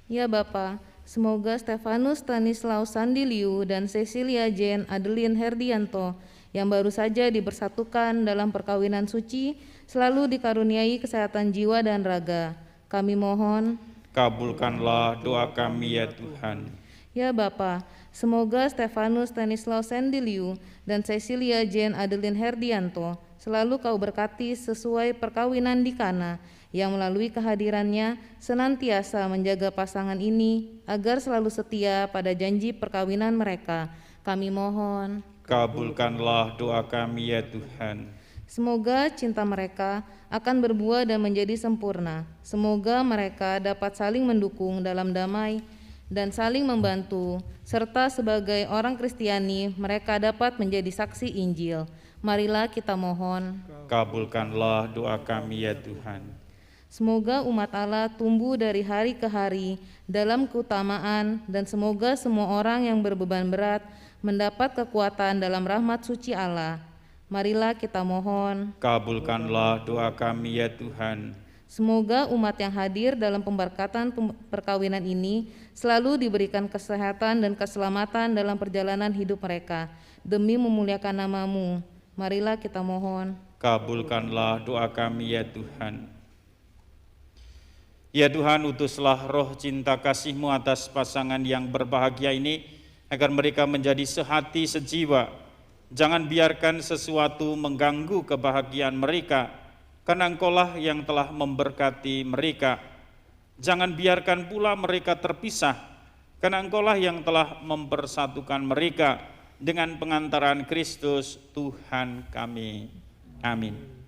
Ya Bapa, semoga Stefanus Stanislaus Sandiliu dan Cecilia Jane Adeline Herdianto yang baru saja dipersatukan dalam perkawinan suci selalu dikaruniai kesehatan jiwa dan raga. Kami mohon, kabulkanlah doa kami ya Tuhan. Ya Bapa, semoga Stefanus Stanislaus Sandiliu dan Cecilia Jane Adeline Herdianto selalu Kau berkati sesuai perkawinan di Kana, yang melalui kehadirannya senantiasa menjaga pasangan ini agar selalu setia pada janji perkawinan mereka. Kami mohon, kabulkanlah doa kami ya Tuhan. Semoga cinta mereka akan berbuah dan menjadi sempurna. Semoga mereka dapat saling mendukung dalam damai dan saling membantu, serta sebagai orang Kristiani mereka dapat menjadi saksi Injil. Marilah kita mohon, kabulkanlah doa kami ya Tuhan. Semoga umat Allah tumbuh dari hari ke hari dalam keutamaan, dan semoga semua orang yang berbeban berat mendapat kekuatan dalam rahmat suci Allah. Marilah kita mohon, kabulkanlah doa kami ya Tuhan. Semoga umat yang hadir dalam pemberkatan perkawinan ini selalu diberikan kesehatan dan keselamatan dalam perjalanan hidup mereka, demi memuliakan nama-Mu. Marilah kita mohon, kabulkanlah doa kami ya Tuhan. Ya Tuhan, utuslah roh cinta kasih-Mu atas pasangan yang berbahagia ini, agar mereka menjadi sehati sejiwa. Jangan biarkan sesuatu mengganggu kebahagiaan mereka, karena Engkaulah yang telah memberkati mereka. Jangan biarkan pula mereka terpisah, karena Engkaulah yang telah mempersatukan mereka dengan pengantaran Kristus Tuhan kami. Amin.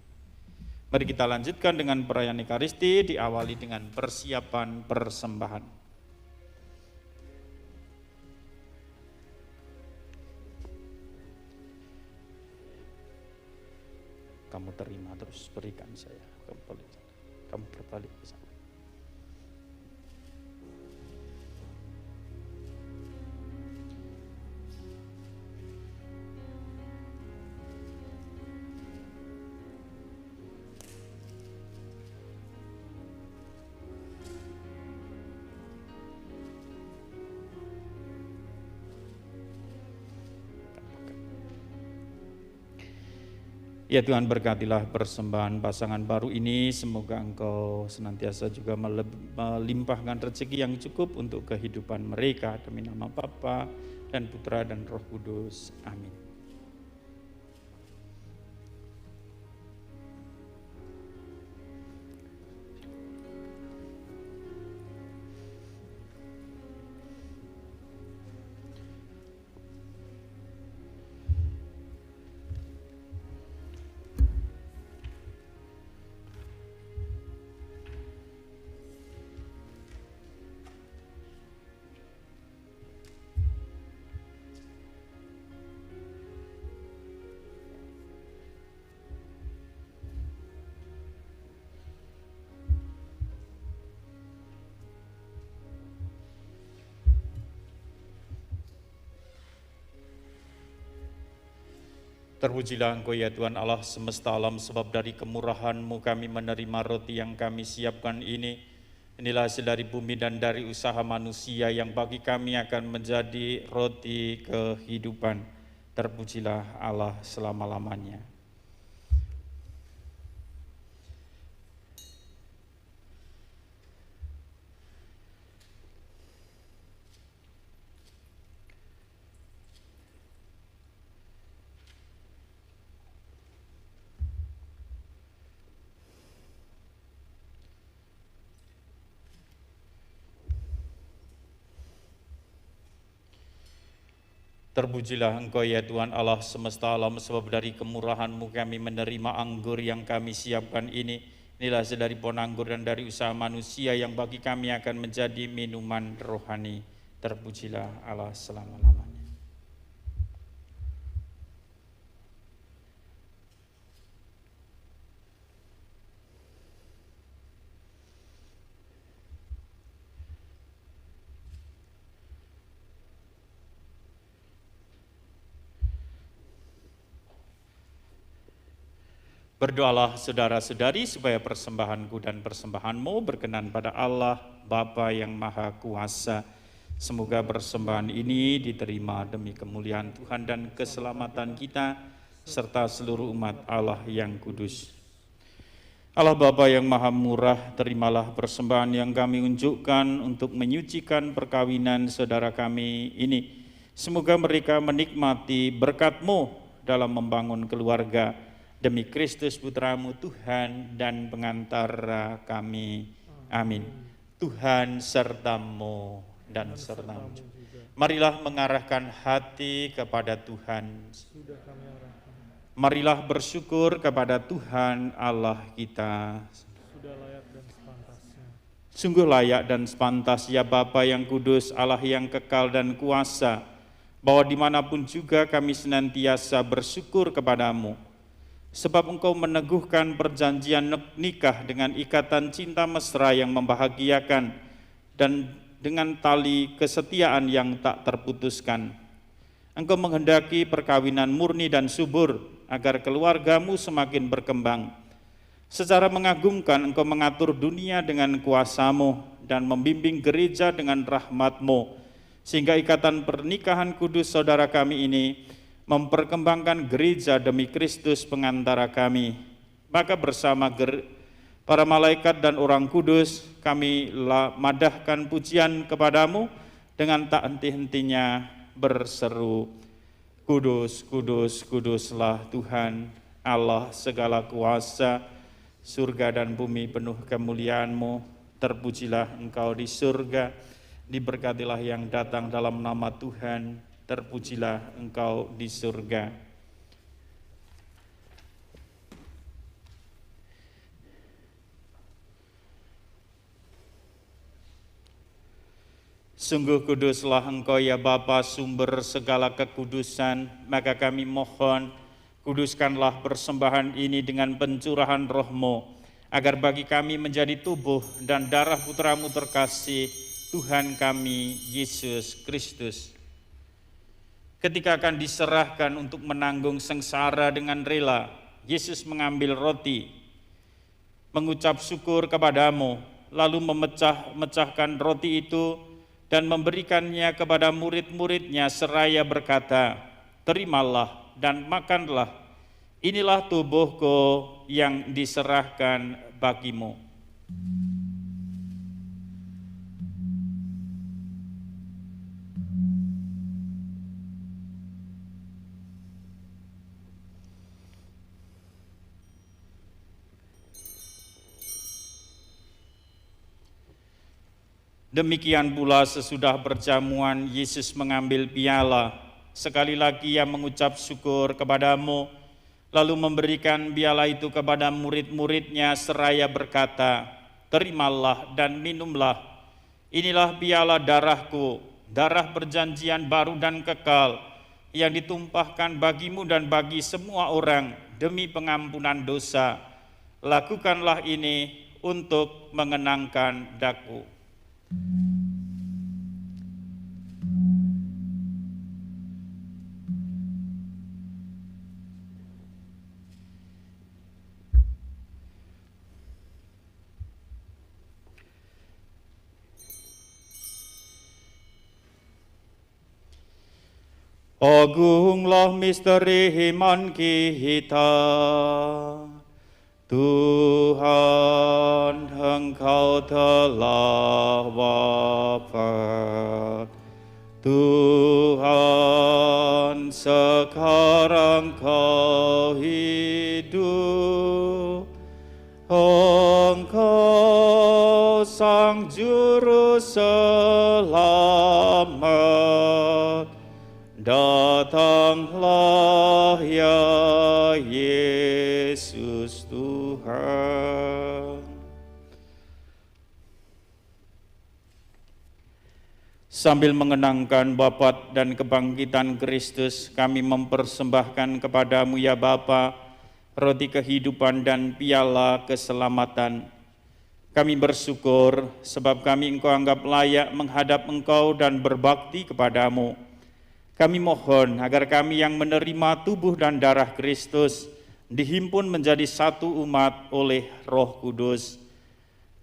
Mari kita lanjutkan dengan perayaan Ekaristi, diawali dengan persiapan persembahan. Kamu terima terus, berikan saya. Kamu berbalik ke sana. Ya Tuhan, berkatilah persembahan pasangan baru ini, semoga Engkau senantiasa juga melimpahkan rezeki yang cukup untuk kehidupan mereka, demi nama Bapa dan Putra dan Roh Kudus. Amin. Terpujilah Engkau ya Tuhan Allah semesta alam, sebab dari kemurahan-Mu kami menerima roti yang kami siapkan ini. Inilah hasil dari bumi dan dari usaha manusia yang bagi kami akan menjadi roti kehidupan. Terpujilah Allah selama-lamanya. Terpujilah Engkau ya Tuhan Allah semesta alam, sebab dari kemurahan-Mu kami menerima anggur yang kami siapkan ini. Inilah sedari pohon anggur dan dari usaha manusia yang bagi kami akan menjadi minuman rohani. Terpujilah Allah selama-lamanya. Berdoalah saudara-saudari supaya persembahanku dan persembahanmu berkenan pada Allah Bapa yang Maha Kuasa. Semoga persembahan ini diterima demi kemuliaan Tuhan dan keselamatan kita serta seluruh umat Allah yang kudus. Allah Bapa yang Maha Murah, terimalah persembahan yang kami unjukkan untuk menyucikan perkawinan saudara kami ini. Semoga mereka menikmati berkat-Mu dalam membangun keluarga. Demi Kristus Putra-Mu Tuhan dan pengantara kami. Amin. Tuhan serta-Mu dan serta-Mu. Marilah mengarahkan hati kepada Tuhan. Marilah bersyukur kepada Tuhan Allah kita. Sungguh layak dan sepantas ya Bapa yang kudus, Allah yang kekal dan kuasa, bahwa dimanapun juga kami senantiasa bersyukur kepadamu. Sebab Engkau meneguhkan perjanjian nikah dengan ikatan cinta mesra yang membahagiakan dan dengan tali kesetiaan yang tak terputuskan. Engkau menghendaki perkawinan murni dan subur agar keluarga-Mu semakin berkembang. Secara mengagumkan Engkau mengatur dunia dengan kuasa-Mu dan membimbing gereja dengan rahmat-Mu, sehingga ikatan pernikahan kudus saudara kami ini memperkembangkan gereja demi Kristus pengantara kami. Maka bersama para malaikat dan orang kudus kami madahkan pujian kepadamu dengan tak henti-hentinya berseru, Kudus, kudus, kuduslah Tuhan Allah segala kuasa, surga dan bumi penuh kemuliaan-Mu. Terpujilah Engkau di surga, diberkatilah yang datang dalam nama Tuhan. Terpujilah Engkau di surga. Sungguh kuduslah Engkau ya Bapa, sumber segala kekudusan, maka kami mohon, kuduskanlah persembahan ini dengan pencurahan roh-Mu, agar bagi kami menjadi tubuh dan darah Putra-Mu terkasih, Tuhan kami, Yesus Kristus. Ketika akan diserahkan untuk menanggung sengsara dengan rela, Yesus mengambil roti, mengucap syukur kepadamu, lalu memecahkan roti itu dan memberikannya kepada murid-muridnya seraya berkata, terimalah dan makanlah, inilah tubuhku yang diserahkan bagimu. Demikian pula sesudah perjamuan Yesus mengambil piala, sekali lagi Ia mengucap syukur kepadamu, lalu memberikan piala itu kepada murid-muridnya seraya berkata, terimalah dan minumlah, inilah piala darahku, darah perjanjian baru dan kekal, yang ditumpahkan bagimu dan bagi semua orang demi pengampunan dosa. Lakukanlah ini untuk mengenangkan daku. Agunglah misteri iman kita, Tuhan Engkau telah wafat, Tuhan sekarang Kau hidup, Engkau Sang Juru Selamat, Datanglah ya Yesus Tuhan. Sambil mengenangkan wafat dan kebangkitan Kristus, kami mempersembahkan kepadamu ya Bapa, roti kehidupan dan piala keselamatan. Kami bersyukur sebab kami Engkau anggap layak menghadap Engkau dan berbakti kepadamu. Kami mohon agar kami yang menerima tubuh dan darah Kristus dihimpun menjadi satu umat oleh Roh Kudus.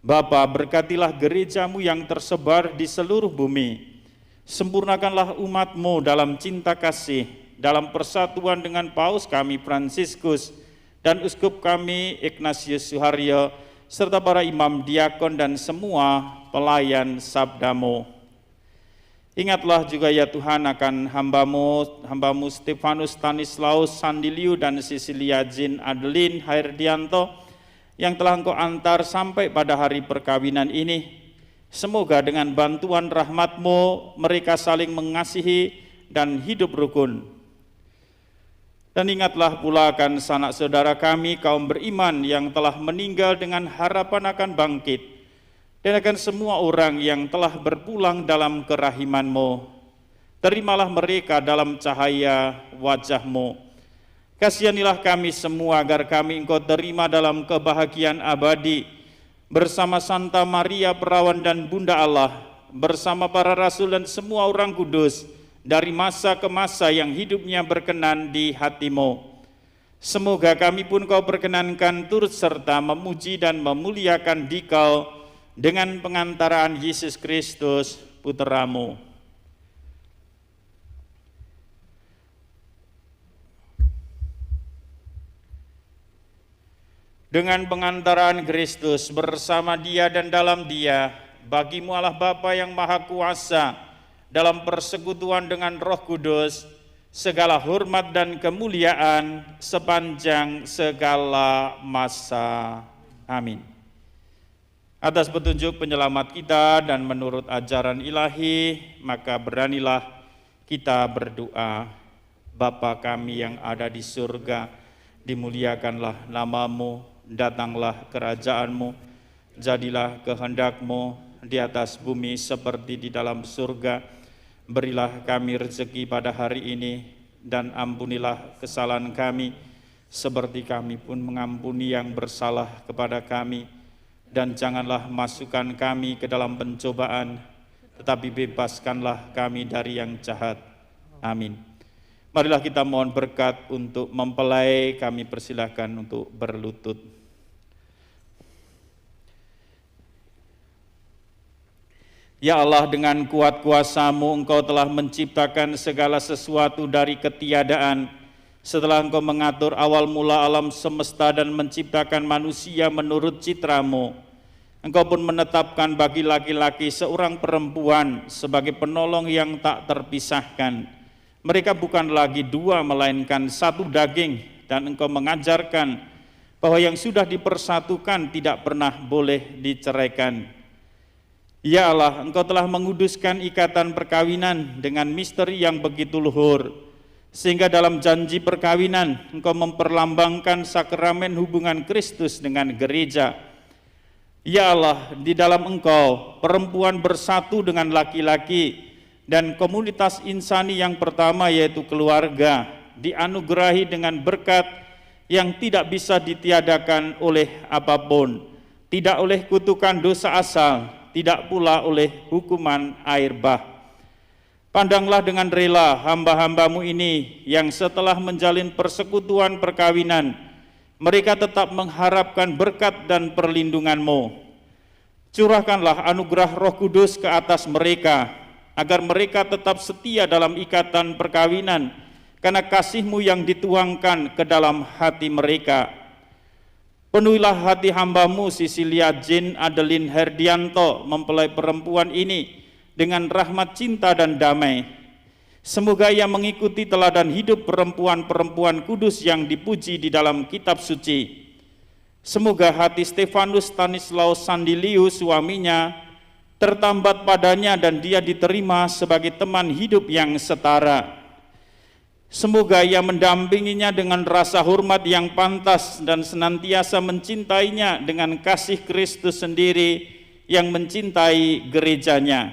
Bapa, berkatilah gerejamu yang tersebar di seluruh bumi. Sempurnakanlah umat-Mu dalam cinta kasih, dalam persatuan dengan Paus kami Fransiskus dan Uskup kami Ignatius Suharyo, serta para imam, diakon, dan semua pelayan sabda-Mu. Ingatlah juga ya Tuhan akan hambamu Stefanus Stanislaus Sandiliu dan Cecilia Jean Adeline Herdianto yang telah Engkau antar sampai pada hari perkawinan ini. Semoga dengan bantuan rahmat-Mu mereka saling mengasihi dan hidup rukun. Dan ingatlah pula akan sanak saudara kami kaum beriman yang telah meninggal dengan harapan akan bangkit, dan akan semua orang yang telah berpulang dalam kerahiman-Mu. Terimalah mereka dalam cahaya wajah-Mu. Kasihanilah kami semua agar kami Engkau terima dalam kebahagiaan abadi bersama Santa Maria Perawan dan Bunda Allah, bersama para rasul dan semua orang kudus dari masa ke masa yang hidupnya berkenan di hati-Mu. Semoga kami pun Kau perkenankan turut serta memuji dan memuliakan Dikau dengan pengantaraan Yesus Kristus Putra-Mu. Dengan pengantaraan Kristus bersama Dia dan dalam Dia, bagi-Mu Allah Bapa yang Maha Kuasa, dalam persekutuan dengan Roh Kudus, segala hormat dan kemuliaan sepanjang segala masa. Amin. Atas petunjuk penyelamat kita dan menurut ajaran ilahi, maka beranilah kita berdoa. Bapa kami yang ada di surga, dimuliakanlah nama-Mu, datanglah kerajaan-Mu, jadilah kehendak-Mu di atas bumi seperti di dalam surga. Berilah kami rezeki pada hari ini, dan ampunilah kesalahan kami, seperti kami pun mengampuni yang bersalah kepada kami. Dan janganlah masukkan kami ke dalam pencobaan, tetapi bebaskanlah kami dari yang jahat. Amin. Marilah kita mohon berkat untuk mempelai, kami persilahkan untuk berlutut. Ya Allah, dengan kuat kuasa-Mu Engkau telah menciptakan segala sesuatu dari ketiadaan. Setelah Engkau mengatur awal mula alam semesta dan menciptakan manusia menurut citra-Mu, Engkau pun menetapkan bagi laki-laki seorang perempuan sebagai penolong yang tak terpisahkan. Mereka bukan lagi dua, melainkan satu daging, dan Engkau mengajarkan bahwa yang sudah dipersatukan tidak pernah boleh diceraikan. Ya Allah, Engkau telah menguduskan ikatan perkawinan dengan misteri yang begitu luhur, sehingga dalam janji perkawinan Engkau memperlambangkan sakramen hubungan Kristus dengan gereja. Ya Allah, di dalam Engkau perempuan bersatu dengan laki-laki, dan komunitas insani yang pertama yaitu keluarga dianugerahi dengan berkat yang tidak bisa ditiadakan oleh apapun, tidak oleh kutukan dosa asal, tidak pula oleh hukuman air bah. Pandanglah dengan rela hamba-hamba-Mu ini yang setelah menjalin persekutuan perkawinan, mereka tetap mengharapkan berkat dan perlindungan-Mu. Curahkanlah anugerah Roh Kudus ke atas mereka, agar mereka tetap setia dalam ikatan perkawinan, karena kasih-Mu yang dituangkan ke dalam hati mereka. Penuhilah hati hamba-Mu Cecilia Jean Adeline Herdianto, mempelai perempuan ini, dengan rahmat cinta dan damai. Semoga ia mengikuti teladan hidup perempuan-perempuan kudus yang dipuji di dalam kitab suci. Semoga hati Stefanus Stanislaus Sandiliu suaminya tertambat padanya dan dia diterima sebagai teman hidup yang setara. Semoga ia mendampinginya dengan rasa hormat yang pantas dan senantiasa mencintainya dengan kasih Kristus sendiri yang mencintai gerejanya.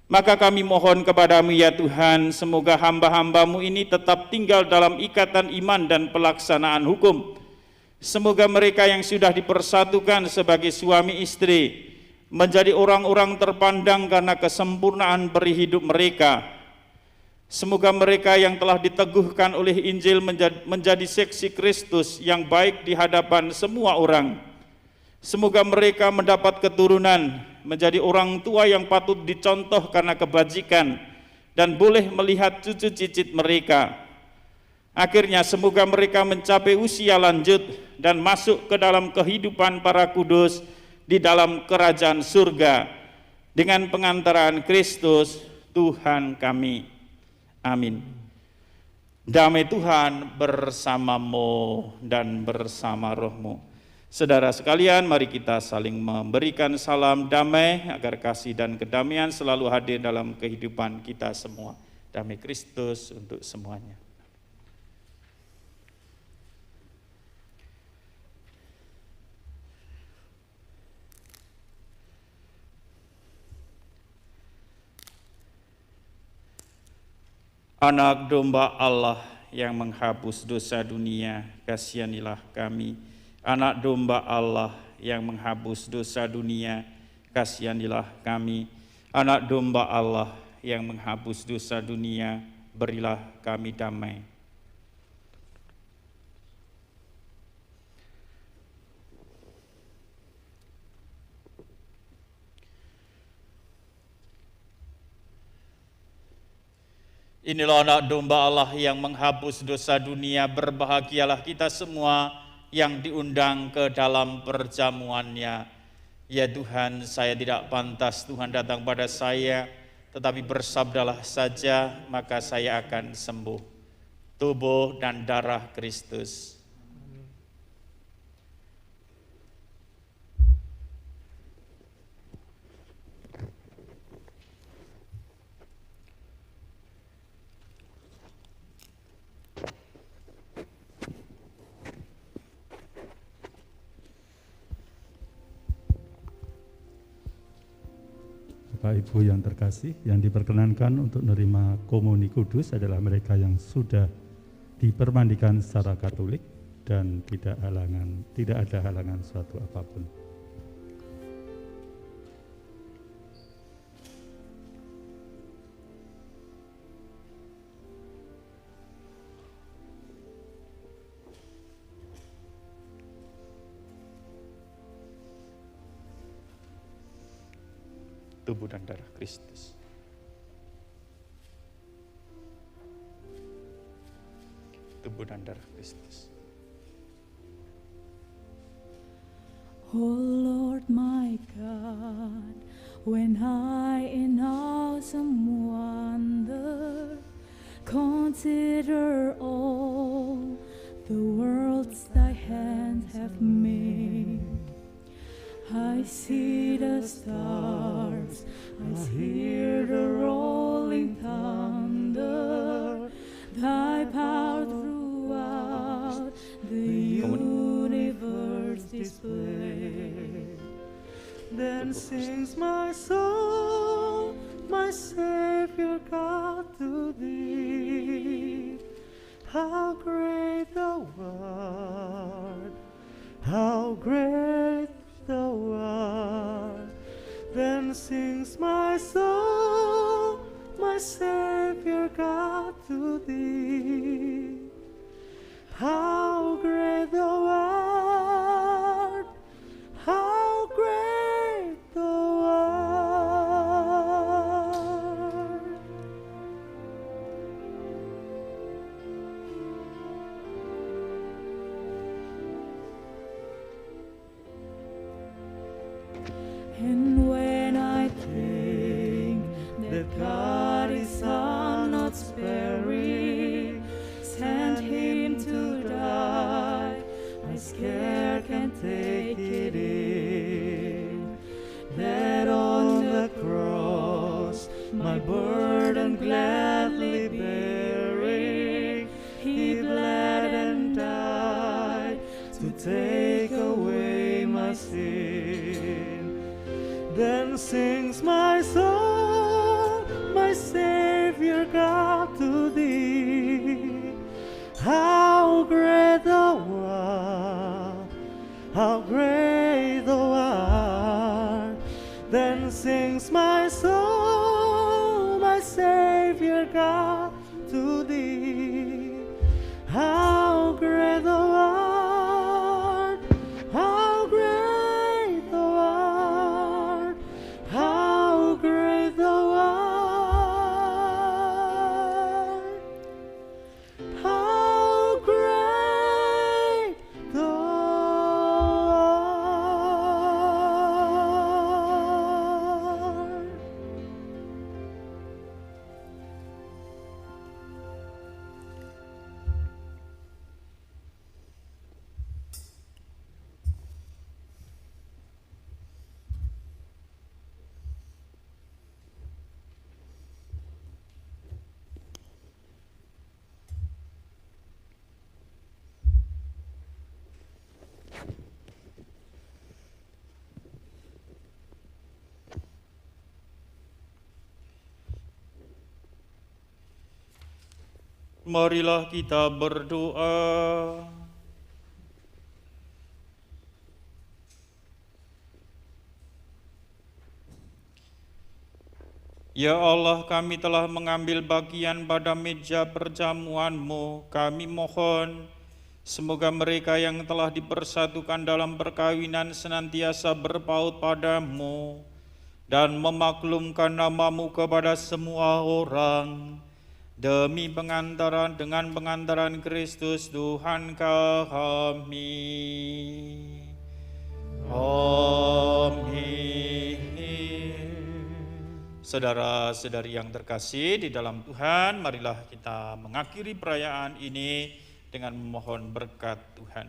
Maka kami mohon kepadamu ya Tuhan, semoga hamba-hambamu ini tetap tinggal dalam ikatan iman dan pelaksanaan hukum. Semoga mereka yang sudah dipersatukan sebagai suami istri menjadi orang-orang terpandang karena kesempurnaan berhidup mereka. Semoga mereka yang telah diteguhkan oleh Injil menjadi saksi Kristus yang baik di hadapan semua orang. Semoga mereka mendapat keturunan, menjadi orang tua yang patut dicontoh karena kebajikan, dan boleh melihat cucu cicit mereka. Akhirnya semoga mereka mencapai usia lanjut dan masuk ke dalam kehidupan para kudus di dalam kerajaan surga dengan pengantaran Kristus Tuhan kami. Amin. Damai Tuhan bersamamu dan bersama rohmu. Saudara sekalian, mari kita saling memberikan salam damai agar kasih dan kedamaian selalu hadir dalam kehidupan kita semua. Damai Kristus untuk semuanya. Anak domba Allah yang menghapus dosa dunia, kasihanilah kami. Anak domba Allah yang menghapus dosa dunia, kasihanilah kami. Anak domba Allah yang menghapus dosa dunia, berilah kami damai. Inilah anak domba Allah yang menghapus dosa dunia, berbahagialah kita semua yang diundang ke dalam perjamuannya. Ya Tuhan, saya tidak pantas Tuhan datang pada saya, tetapi bersabdalah saja, maka saya akan sembuh. Tubuh dan darah Kristus. Bapak Ibu yang terkasih, yang diperkenankan untuk menerima komuni kudus adalah mereka yang sudah dipermandikan secara Katolik dan tidak ada halangan suatu apapun. Tubuh dan darah Kristus. Tubuh dan darah Kristus. Oh Lord my God, when I in awesome wonder consider all the worlds thy hands have made, I see the stars, I hear the rolling thunder, thy power throughout the universe displayed. Then sings my soul, my Savior God, to thee. How great thou art, how great thou art. Then sings my soul, my Savior God, to thee. How great thou art, how great thou art. And when I think that God is not sparing, sent him to die, I scarce can take it in, that on the cross my burden gladly bearing, to take away my sin. Then sings my soul, my Savior God, to thee. How great thou art, how great thou art. Then sings my soul, my Savior God, to thee. How great thou art, how great thou art, how great thou art, how great thou art. Marilah kita berdoa. Ya Allah, kami telah mengambil bagian pada meja perjamuan-Mu. Kami mohon, semoga mereka yang telah dipersatukan dalam perkawinan senantiasa berpaut padamu dan memaklumkan nama-Mu kepada semua orang. Demi dengan pengantaran Kristus Tuhan kami. Amin. Saudara-saudari yang terkasih di dalam Tuhan, marilah kita mengakhiri perayaan ini dengan memohon berkat Tuhan.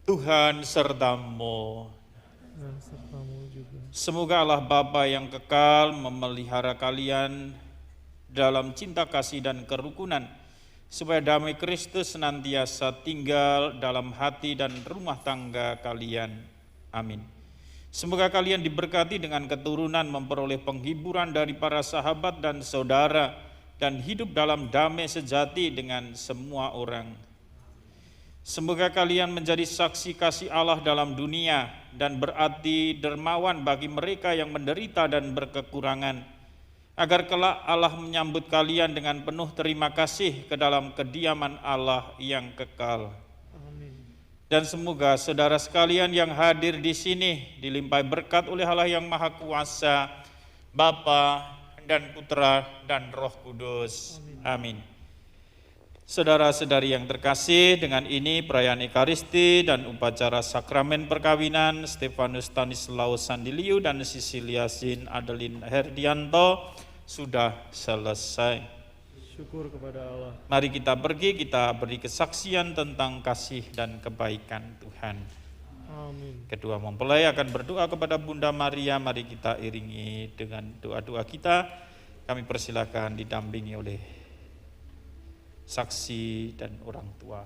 Tuhan sertamu. Dan sertamu juga. Semoga Allah Bapa yang kekal memelihara kalian dalam cinta kasih dan kerukunan, supaya damai Kristus senantiasa tinggal dalam hati dan rumah tangga kalian. Amin. Semoga kalian diberkati dengan keturunan, memperoleh penghiburan dari para sahabat dan saudara, dan hidup dalam damai sejati dengan semua orang. Semoga kalian menjadi saksi kasih Allah dalam dunia dan berarti dermawan bagi mereka yang menderita dan berkekurangan, agar kelak Allah menyambut kalian dengan penuh terima kasih ke dalam kediaman Allah yang kekal. Amin. Dan semoga saudara sekalian yang hadir di sini dilimpahi berkat oleh Allah yang Maha Kuasa, Bapa dan Putra dan Roh Kudus. Amin. Saudara-saudari yang terkasih, dengan ini perayaan Ekaristi dan upacara sakramen perkawinan Stefanus Stanislaus Sandiliu dan Cecilia Jean Adeline Herdianto sudah selesai. Syukur kepada Allah. Mari kita pergi, kita beri kesaksian tentang kasih dan kebaikan Tuhan. Amin. Kedua mempelai akan berdoa kepada Bunda Maria. Mari kita iringi dengan doa-doa kita. Kami persilakan didampingi oleh saksi dan orang tua.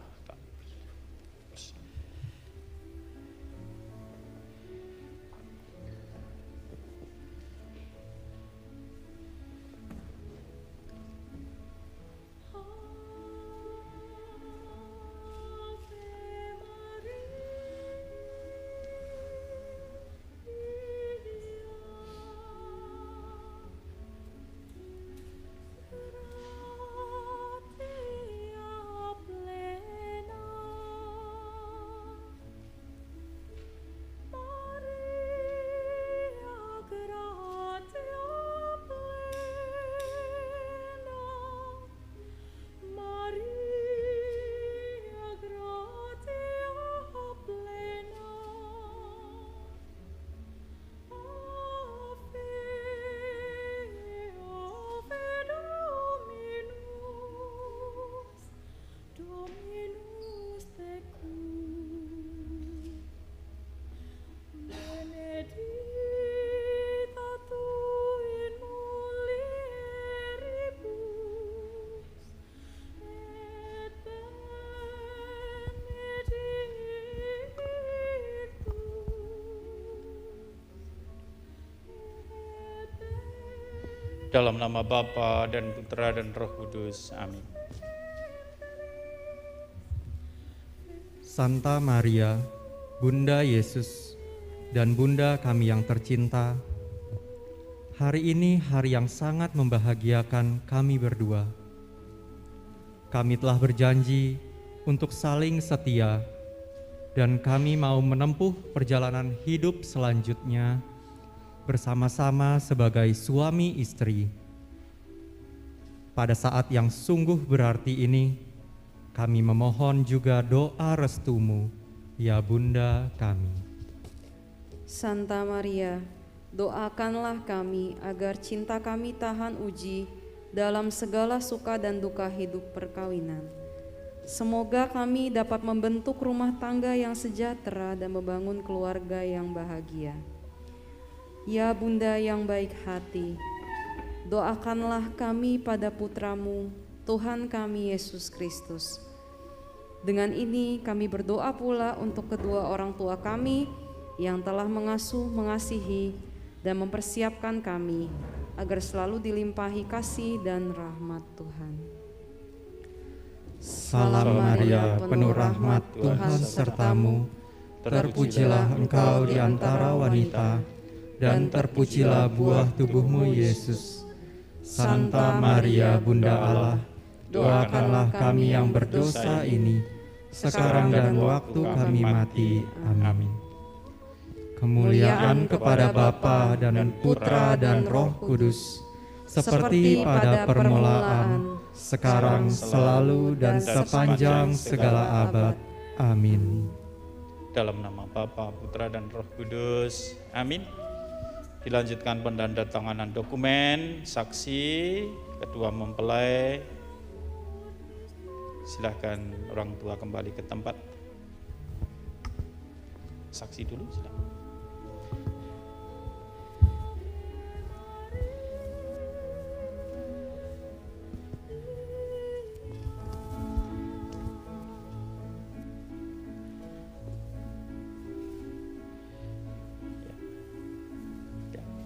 Dalam nama Bapa dan Putra dan Roh Kudus. Amin. Santa Maria, Bunda Yesus, dan Bunda kami yang tercinta, hari ini hari yang sangat membahagiakan kami berdua. Kami telah berjanji untuk saling setia, dan kami mau menempuh perjalanan hidup selanjutnya bersama-sama sebagai suami istri. Pada saat yang sungguh berarti ini, kami memohon juga doa restumu, ya Bunda kami. Santa Maria, doakanlah kami agar cinta kami tahan uji dalam segala suka dan duka hidup perkawinan. Semoga kami dapat membentuk rumah tangga yang sejahtera dan membangun keluarga yang bahagia. Ya Bunda yang baik hati, doakanlah kami pada Putramu, Tuhan kami Yesus Kristus. Dengan ini kami berdoa pula untuk kedua orang tua kami yang telah mengasuh, mengasihi, dan mempersiapkan kami agar selalu dilimpahi kasih dan rahmat Tuhan. Salam Maria, penuh rahmat, Tuhan sertamu. Terpujilah engkau di antara wanita, dan terpujilah buah tubuhmu Yesus. Santa Maria, Bunda Allah, doakanlah kami yang berdosa ini, sekarang dan waktu kami mati. Amin. Kemuliaan kepada Bapa dan Putra dan Roh Kudus, seperti pada permulaan, sekarang, selalu, dan sepanjang segala abad. Amin. Dalam nama Bapa, Putra, dan Roh Kudus. Amin. Dilanjutkan pendandatanganan dokumen, saksi, kedua mempelai. Silakan orang tua kembali ke tempat. Saksi dulu, silakan.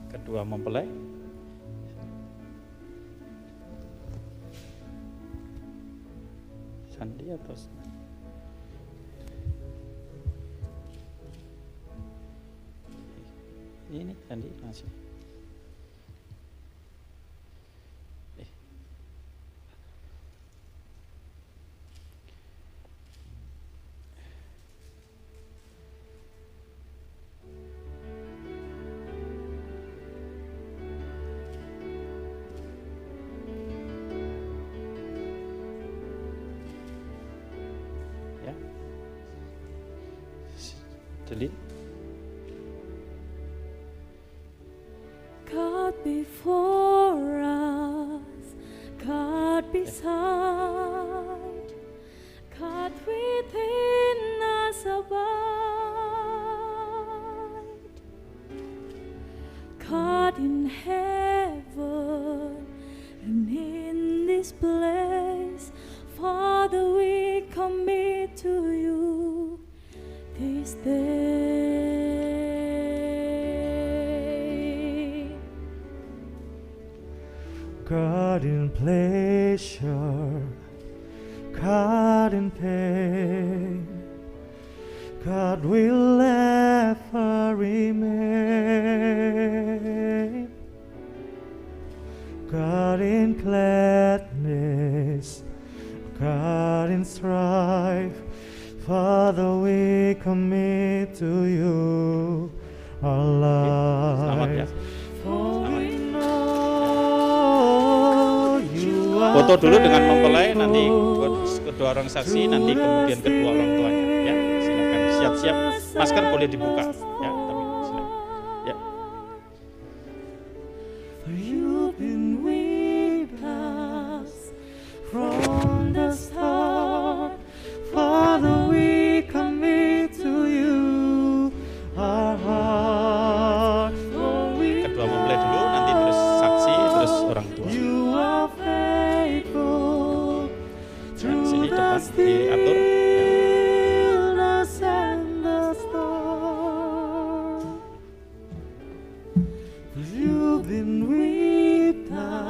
Kedua mempelai. Sandi atau ini Sandi langsung. Delete. God before us, God beside, God within us abide, God in heaven and in this place, Father, we commit to you this day. God in pleasure, God in pain, God will ever remain. God in gladness, God in strife, Father, we commit to you our life. For we know you are Foto dulu dengan mempelai, nanti buat kedua orang saksi, nanti kemudian kedua orang tuanya. Ya, silakan siap-siap. Masker boleh dibuka. Ya, tapi silakan. Ya. You've been with us from the start. Father, we commit to you our heart. Kedua mempelai dulu, nanti terus saksi, terus orang tua. You are faithful Di sini depan diatur. stillness and the storm. You've been with us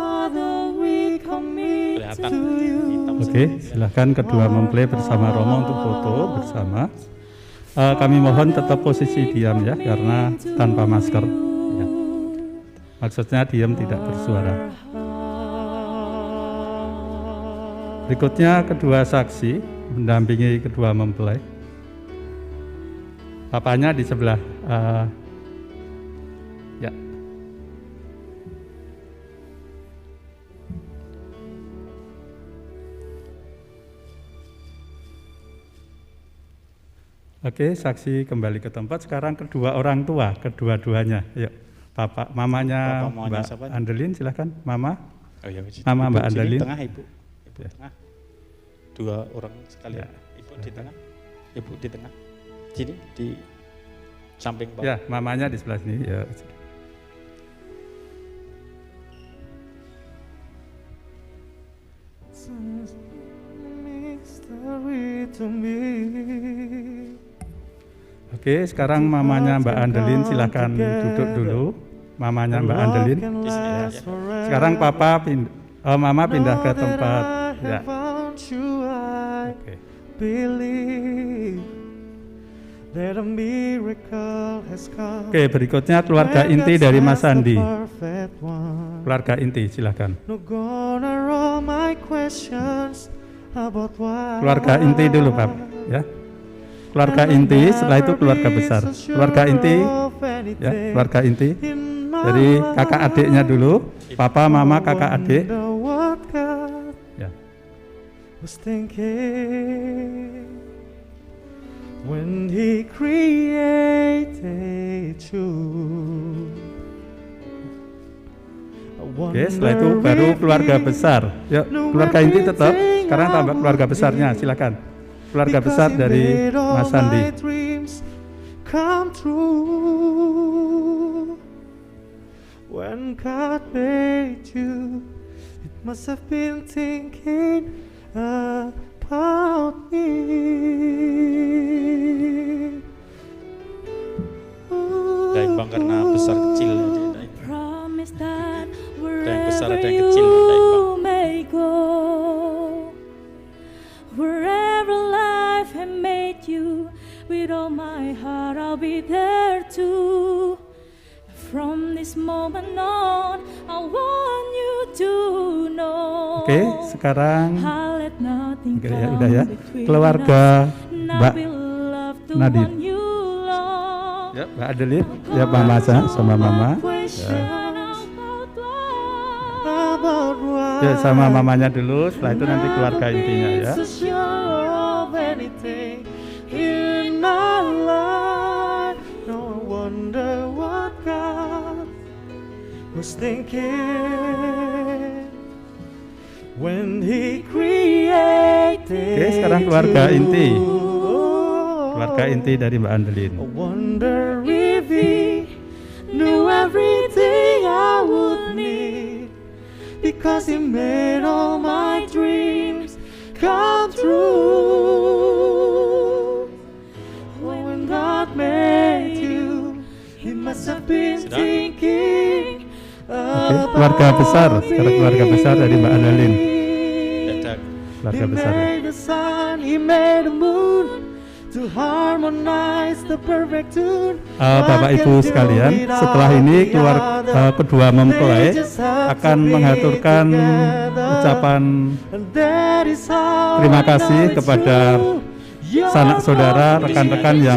Father, we commit to you. Oke, silahkan kedua mempelai bersama Romo untuk foto bersama. Kami mohon tetap posisi diam ya, karena tanpa masker. Ya. Maksudnya diam tidak bersuara. Berikutnya kedua saksi mendampingi kedua mempelai. Papanya di sebelah. Ya. Oke, saksi kembali ke tempat. Sekarang kedua orang tua, kedua-duanya. Yuk, mamanya Mbak siapa? Andelin, silahkan. Mama. Oh, ya, Mama Mbak Andelin. Tengah ibu. Ibu ya. Tengah. Dua orang sekalian. Ya. Ibu di tengah. Ibu di tengah. Sini di samping Pak. Ya, mamanya di sebelah sini. Ya. Oke, sekarang mamanya Mbak Andelin silahkan duduk dulu. Mamanya Mbak Andelin. Ya. Sekarang Papa Mama pindah ke tempat. Ya. Oke, berikutnya keluarga inti dari Mas Andi. Keluarga inti, silahkan. Keluarga inti dulu, Pak. Ya. Keluarga inti, setelah itu keluarga besar. Keluarga inti, ya, keluarga inti. Jadi kakak adiknya dulu, papa, mama, kakak adik. Ya. When he created you. Oke, setelah itu baru keluarga besar. Yuk, keluarga inti tetap. Sekarang tambah keluarga besarnya, silakan. Keluarga besar dari Mas Andi. Come true. When God made you, it must have been thinking about me. Daimbang karena besar kecil. Ada yang besar, ada yang kecil. Daimbang. Wherever life had made you, with all my heart I'll be there too. From this moment on, I want you to know. Oke, sekarang ya, udah ya. Keluarga Mbak Nadir. Ya, Mbak Adelit, ya Mama sama Mama. Ya, sama mamanya dulu, setelah itu nanti keluarga intinya ya. Was thinking when he created. Oke, sekarang keluarga inti. Keluarga inti dari Mbak Andelin. I wonder if he knew everything I would need, because he made all my dreams come true. When God made you, he must have been thinking. Oke, keluarga besar, sekarang keluarga besar dari Mbak Andelin. Keluarga besar. Bapak Ibu sekalian, setelah ini kedua mempelai akan mengaturkan ucapan terima kasih kepada sanak saudara, rekan-rekan yang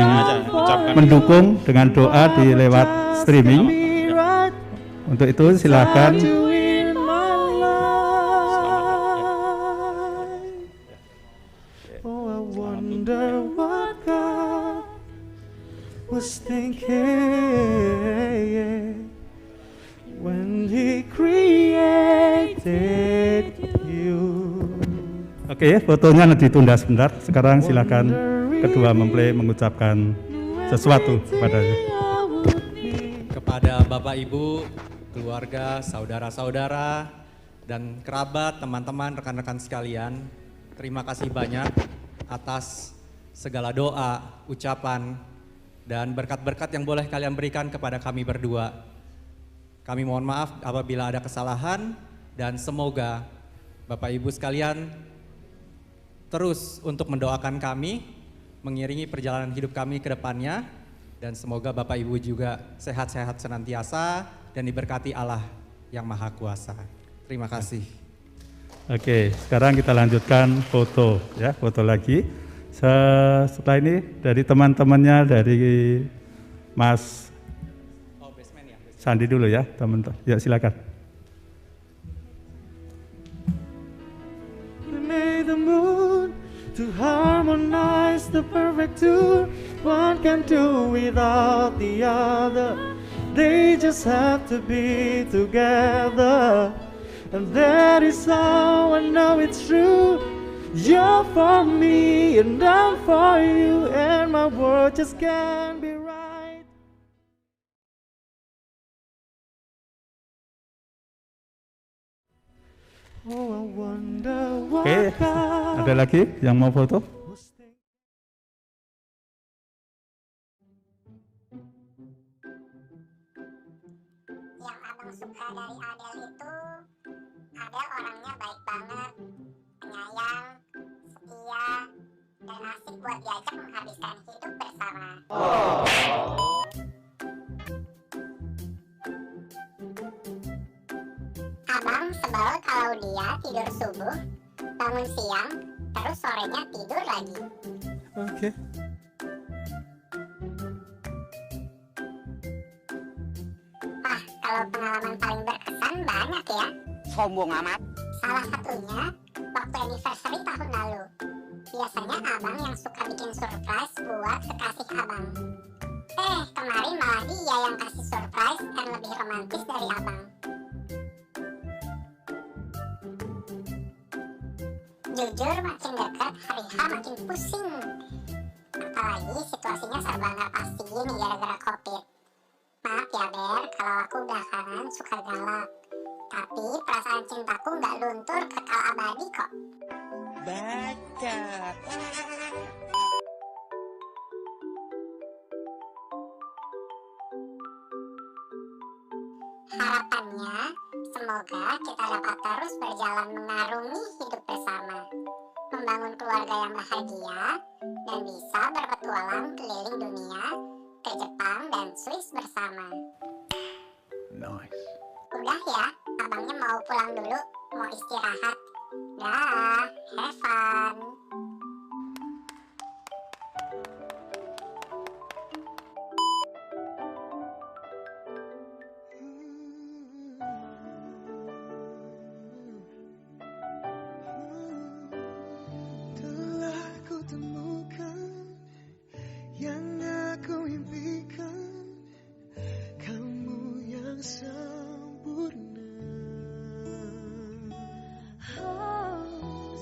mendukung dengan doa di lewat streaming. Untuk itu silakan. Oh, I wonder what God was thinking when he created you. Oke, fotonya ditunda sebentar. Sekarang silakan kedua mempelai mengucapkan sesuatu kepada Bapak Ibu, keluarga, saudara-saudara, dan kerabat, teman-teman, rekan-rekan sekalian. Terima kasih banyak atas segala doa, ucapan, dan berkat-berkat yang boleh kalian berikan kepada kami berdua. Kami mohon maaf apabila ada kesalahan, dan semoga Bapak Ibu sekalian terus untuk mendoakan kami, mengiringi perjalanan hidup kami ke depannya, dan semoga Bapak Ibu juga sehat-sehat senantiasa dan diberkati Allah yang Maha Kuasa. Terima kasih. Oke, sekarang kita lanjutkan foto ya, foto lagi. Setelah ini dari teman-temannya dari Mas Sandi dulu ya, teman-teman. Ya, silakan. Made the moon to harmonize the perfect tune. One can do without the other. They just have to be together. And that is how I know it's true. You're for me and I'm for you, and my world just can't be right. Oh, I wonder what Oke, ada lagi yang mau foto? Yang abang suka dari Adel itu, Adel orangnya baik banget, penyayang, setia, dan asik buat diajak menghabiskan hidup bersama. Abang sebel kalau dia tidur subuh, bangun siang, terus sorenya tidur lagi. Oke. Kalau pengalaman paling berkesan banyak ya. Sombong amat. Salah satunya waktu anniversary tahun lalu. Biasanya abang yang suka bikin surprise buat kekasih abang. Kemarin malah dia yang kasih surprise dan lebih romantis dari abang. Jujur makin dekat hari H makin pusing. Apalagi situasinya serba nggak pasti gini gara-gara COVID. Maaf ya Ber, kalau aku belakangan suka galak. Tapi perasaan cintaku nggak luntur, kekal abadi kok. Baca. Harapannya, semoga kita dapat terus berjalan mengarungi hidup bersama, membangun keluarga yang bahagia, dan bisa berpetualang keliling dunia, ke Jepang dan Swiss bersama. Nice. Udah ya, abangnya mau pulang dulu, mau istirahat. Dah, have fun. Telah ku temukan yang aku impikan, kamu yang sempurna.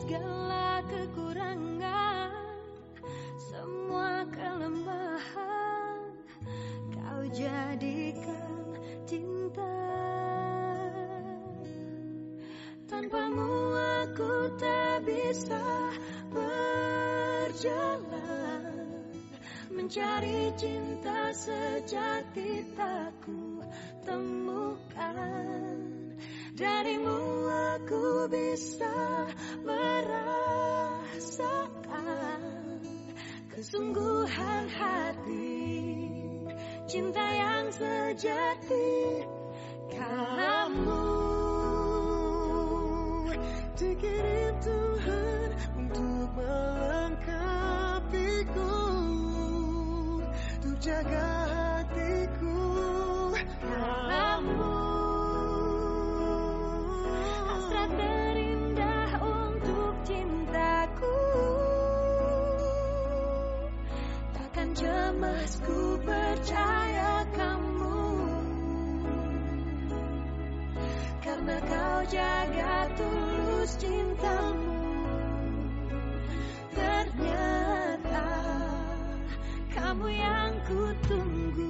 Segala kekurangan, semua kelemahan, kau jadikan cinta. Tanpamu aku tak bisa berjalan, mencari cinta sejati tak ku temukan. Darimu aku bisa merasakan kesungguhan hati, cinta yang sejati. Kamu dikirim Tuhan untuk melengkapiku, untuk jaga hatiku. Kamu hasrat terindah untuk cintaku, takkan cemas ku percaya kamu, karena kau jaga tulus cintamu. Ternyata kamu yang ku tunggu.